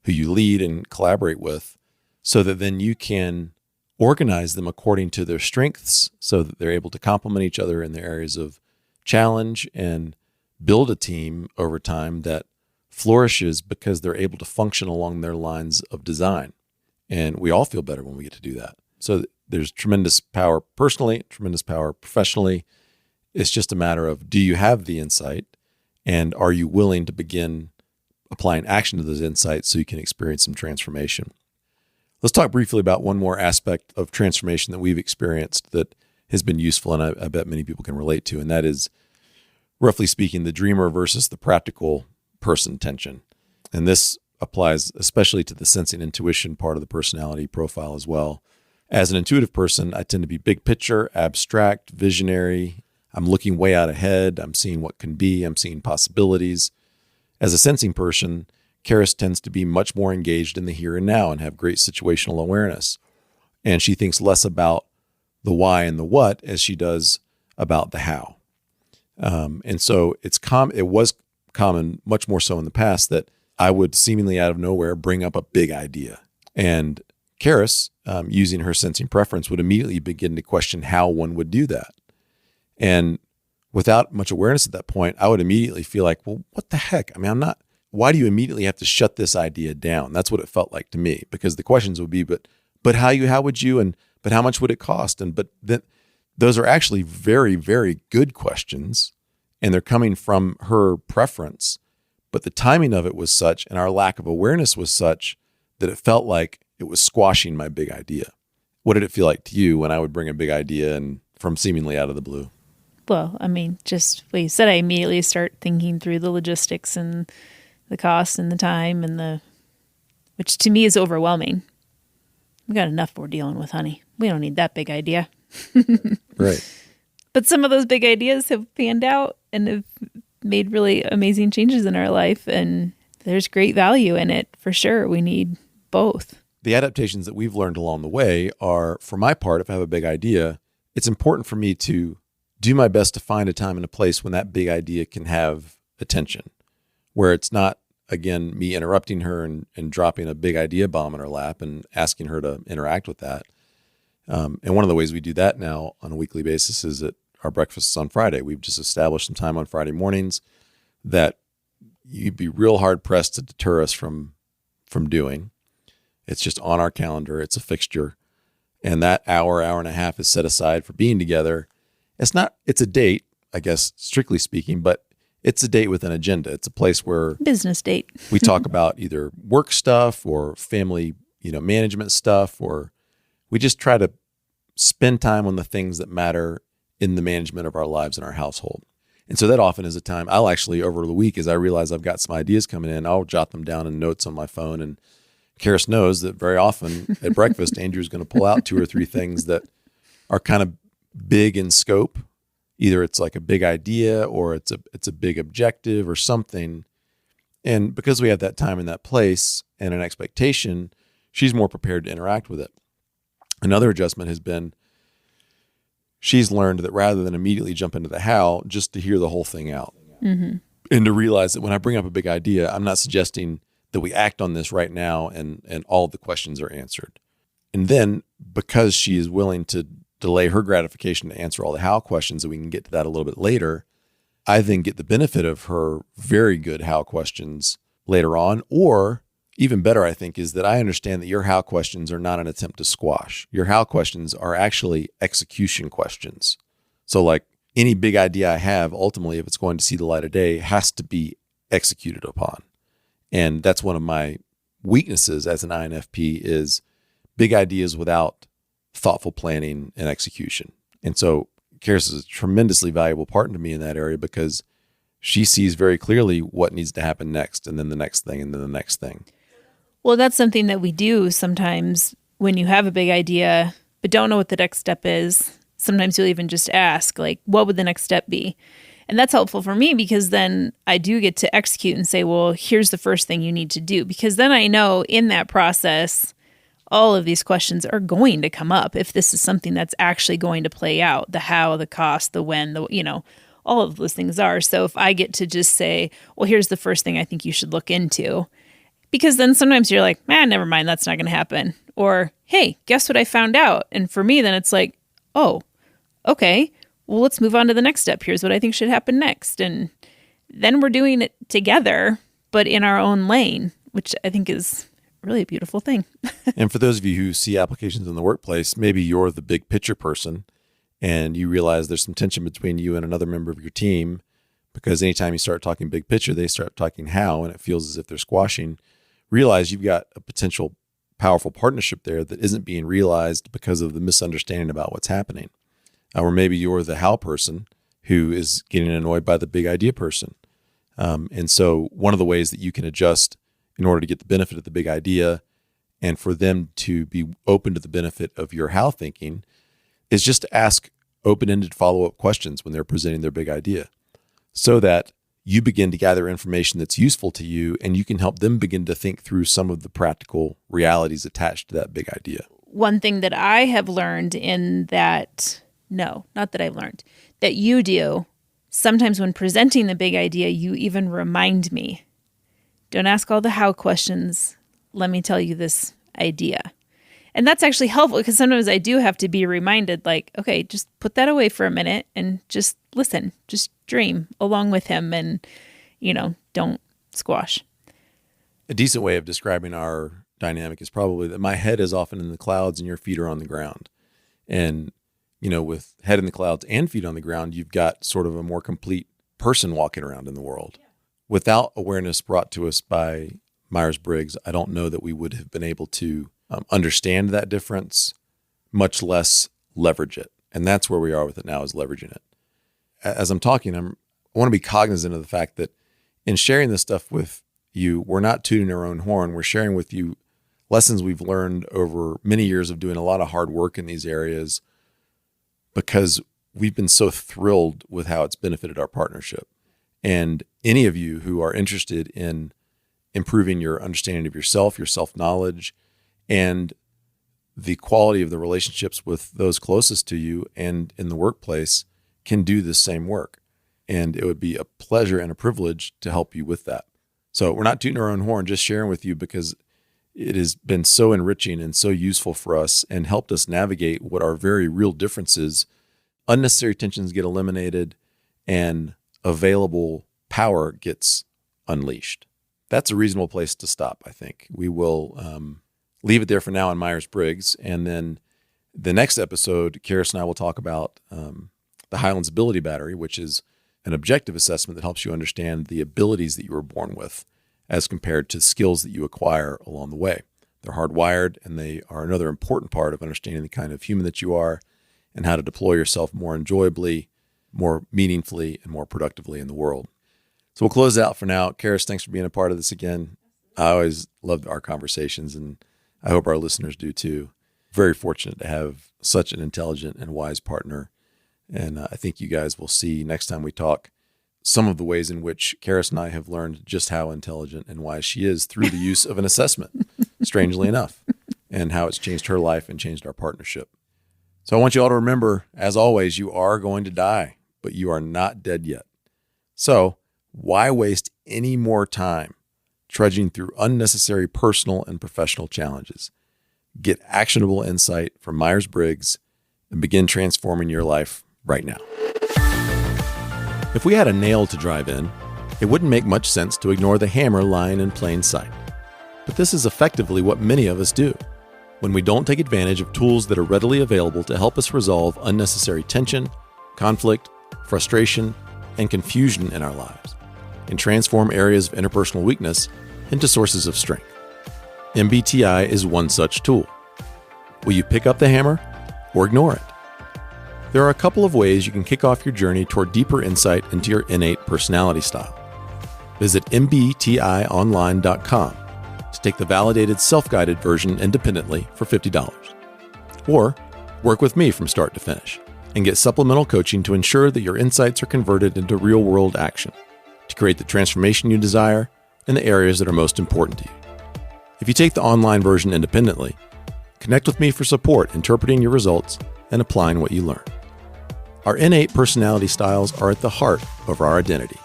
who you lead and collaborate with, so that then you can organize them according to their strengths so that they're able to complement each other in their areas of challenge and build a team over time that flourishes because they're able to function along their lines of design. And we all feel better when we get to do that. So there's tremendous power personally, tremendous power professionally. It's just a matter of, do you have the insight and are you willing to begin applying action to those insights so you can experience some transformation? Let's talk briefly about one more aspect of transformation that we've experienced that has been useful and I bet many people can relate to, and that is, roughly speaking, the dreamer versus the practical person tension. And this applies especially to the sensing intuition part of the personality profile as well. As an intuitive person, I tend to be big picture, abstract, visionary. I'm looking way out ahead. I'm seeing what can be. I'm seeing possibilities. As a sensing person, Charis tends to be much more engaged in the here and now and have great situational awareness. And she thinks less about the why and the what as she does about the how. And so it was common, much more so in the past, that I would seemingly out of nowhere bring up a big idea. And Charis, using her sensing preference, would immediately begin to question how one would do that. And without much awareness at that point, I would immediately feel like, well, what the heck? I mean, why do you immediately have to shut this idea down? That's what it felt like to me, because the questions would be, but how would you, but how much would it cost? But then those are actually very, very good questions, and they're coming from her preference. But the timing of it was such, and our lack of awareness was such, that it felt like it was squashing my big idea. What did it feel like to you when I would bring a big idea and from seemingly out of the blue? Well, I mean, just what you said, I immediately start thinking through the logistics and the cost and the time which to me is overwhelming. We got enough we're dealing with, honey. We don't need that big idea. Right. But some of those big ideas have panned out and have made really amazing changes in our life. And there's great value in it for sure. We need both. The adaptations that we've learned along the way are, for my part, if I have a big idea, it's important for me to do my best to find a time and a place when that big idea can have attention, where it's not, again, me interrupting her and dropping a big idea bomb in her lap and asking her to interact with that. And one of the ways we do that now on a weekly basis is at our breakfasts on Friday. We've just established some time on Friday mornings that you'd be real hard pressed to deter us from doing. It's just on our calendar. It's a fixture. And that hour and a half is set aside for being together. It's a date, I guess, strictly speaking, but it's a date with an agenda. It's a place where business date. We talk about either work stuff or family, management stuff, or we just try to spend time on the things that matter in the management of our lives and our household. And so that often is a time I'll actually, over the week, as I realize I've got some ideas coming in, I'll jot them down in notes on my phone. And Charis knows that very often at breakfast, Andrew's going to pull out 2 or 3 things that are kind of big in scope. Either it's like a big idea or it's a big objective or something. And because we have that time and that place and an expectation, she's more prepared to interact with it. Another adjustment has been she's learned that rather than immediately jump into the how, just to hear the whole thing out. Mm-hmm. And to realize that when I bring up a big idea, I'm not suggesting that we act on this right now and all the questions are answered. And then because she is willing to delay her gratification to answer all the how questions, and we can get to that a little bit later, I then get the benefit of her very good how questions later on. Or even better, I think, is that I understand that your how questions are not an attempt to squash. Your how questions are actually execution questions. So like any big idea I have, ultimately, if it's going to see the light of day, has to be executed upon. And that's one of my weaknesses as an INFP is big ideas without thoughtful planning and execution. And so Charis is a tremendously valuable partner to me in that area because she sees very clearly what needs to happen next, and then the next thing, and then the next thing. Well, that's something that we do sometimes when you have a big idea, but don't know what the next step is. Sometimes you'll even just ask, like, what would the next step be? And that's helpful for me because then I do get to execute and say, well, here's the first thing you need to do. Because then I know in that process, all of these questions are going to come up if this is something that's actually going to play out. The how, the cost, the when, all of those things are. So if I get to just say, well, here's the first thing I think you should look into, because then sometimes you're like, man, never mind, that's not going to happen. Or, hey, guess what I found out? And for me, then it's like, oh, okay, well, let's move on to the next step. Here's what I think should happen next. And then we're doing it together, but in our own lane, which I think is really a beautiful thing. And for those of you who see applications in the workplace, maybe you're the big picture person and you realize there's some tension between you and another member of your team because anytime you start talking big picture, they start talking how, and it feels as if they're squashing. Realize you've got a potential powerful partnership there that isn't being realized because of the misunderstanding about what's happening. Or maybe you're the how person who is getting annoyed by the big idea person. And so one of the ways that you can adjust in order to get the benefit of the big idea and for them to be open to the benefit of your how thinking is just to ask open-ended follow-up questions when they're presenting their big idea so that you begin to gather information that's useful to you and you can help them begin to think through some of the practical realities attached to that big idea. One thing that I have learned in that, no, not that I've learned, that you do, sometimes when presenting the big idea, you even remind me. Don't ask all the how questions. Let me tell you this idea. And that's actually helpful because sometimes I do have to be reminded, like, okay, just put that away for a minute and just listen, just dream along with him and, don't squash. A decent way of describing our dynamic is probably that my head is often in the clouds and your feet are on the ground. And, with head in the clouds and feet on the ground, you've got sort of a more complete person walking around in the world. Yeah. Without awareness brought to us by Myers-Briggs, I don't know that we would have been able to understand that difference, much less leverage it. And that's where we are with it now, is leveraging it. As I'm talking, I want to be cognizant of the fact that in sharing this stuff with you, we're not tooting our own horn. We're sharing with you lessons we've learned over many years of doing a lot of hard work in these areas because we've been so thrilled with how it's benefited our partnership. And any of you who are interested in improving your understanding of yourself, your self-knowledge, and the quality of the relationships with those closest to you and in the workplace can do the same work. And it would be a pleasure and a privilege to help you with that. So we're not tooting our own horn, just sharing with you because it has been so enriching and so useful for us and helped us navigate what are very real differences. Unnecessary tensions get eliminated and available power gets unleashed. That's a reasonable place to stop, I think. We will leave it there for now on Myers-Briggs. And then the next episode, Charis and I will talk about the Highlands Ability Battery, which is an objective assessment that helps you understand the abilities that you were born with as compared to skills that you acquire along the way. They're hardwired, and they are another important part of understanding the kind of human that you are and how to deploy yourself more enjoyably, more meaningfully, and more productively in the world. So we'll close it out for now. Charis, thanks for being a part of this again. I always love our conversations, and I hope our listeners do too. Very fortunate to have such an intelligent and wise partner. And I think you guys will see next time we talk some of the ways in which Charis and I have learned just how intelligent and wise she is through the use of an assessment, strangely enough, and how it's changed her life and changed our partnership. So I want you all to remember, as always, you are going to die, but you are not dead yet. So why waste any more time trudging through unnecessary personal and professional challenges? Get actionable insight from Myers-Briggs and begin transforming your life right now. If we had a nail to drive in, it wouldn't make much sense to ignore the hammer lying in plain sight. But this is effectively what many of us do when we don't take advantage of tools that are readily available to help us resolve unnecessary tension, conflict, frustration, and confusion in our lives. can transform areas of interpersonal weakness into sources of strength. MBTI is one such tool. Will you pick up the hammer or ignore it? There are a couple of ways you can kick off your journey toward deeper insight into your innate personality style. Visit mbtionline.com to take the validated self-guided version independently for $50. Or work with me from start to finish and get supplemental coaching to ensure that your insights are converted into real-world action to create the transformation you desire in the areas that are most important to you. If you take the online version independently, connect with me for support interpreting your results and applying what you learn. Our innate personality styles are at the heart of our identity.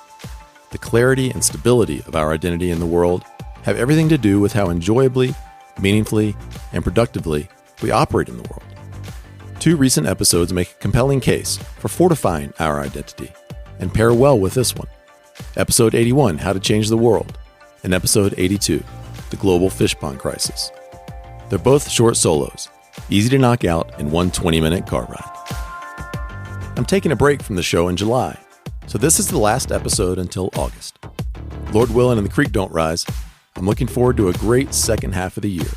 The clarity and stability of our identity in the world have everything to do with how enjoyably, meaningfully, and productively we operate in the world. 2 recent episodes make a compelling case for fortifying our identity and pair well with this one. Episode 81, How to Change the World, and Episode 82, The Global Fish Pond Crisis. They're both short solos, easy to knock out in one 20-minute car ride. I'm taking a break from the show in July, so this is the last episode until August. Lord willing and the creek don't rise, I'm looking forward to a great second half of the year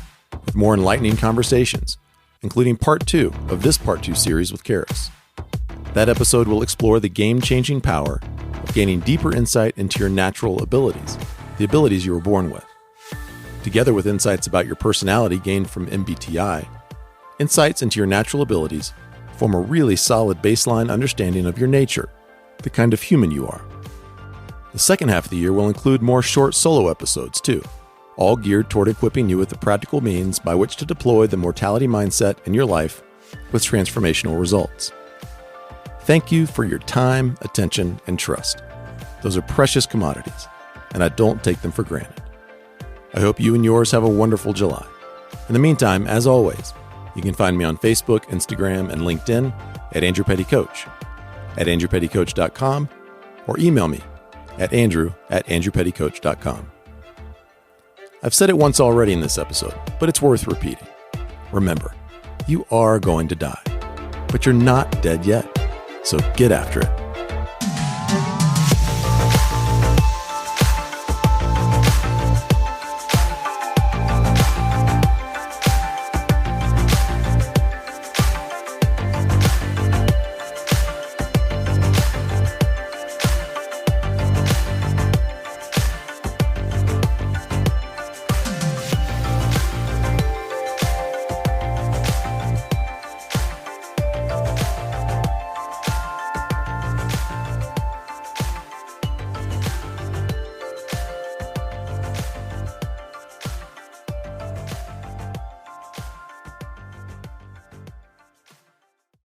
with more enlightening conversations, including part 2 of this part 2 series with Charis. That episode will explore the game-changing power of gaining deeper insight into your natural abilities, the abilities you were born with. Together with insights about your personality gained from MBTI, insights into your natural abilities form a really solid baseline understanding of your nature, the kind of human you are. The second half of the year will include more short solo episodes too, all geared toward equipping you with the practical means by which to deploy the mortality mindset in your life with transformational results. Thank you for your time, attention, and trust. Those are precious commodities, and I don't take them for granted. I hope you and yours have a wonderful July. In the meantime, as always, you can find me on Facebook, Instagram, and LinkedIn at Andrew Petty Coach, at andrewpettycoach.com, or email me at andrew@andrewpettycoach.com. I've said it once already in this episode, but it's worth repeating. Remember, you are going to die, but you're not dead yet, so get after it.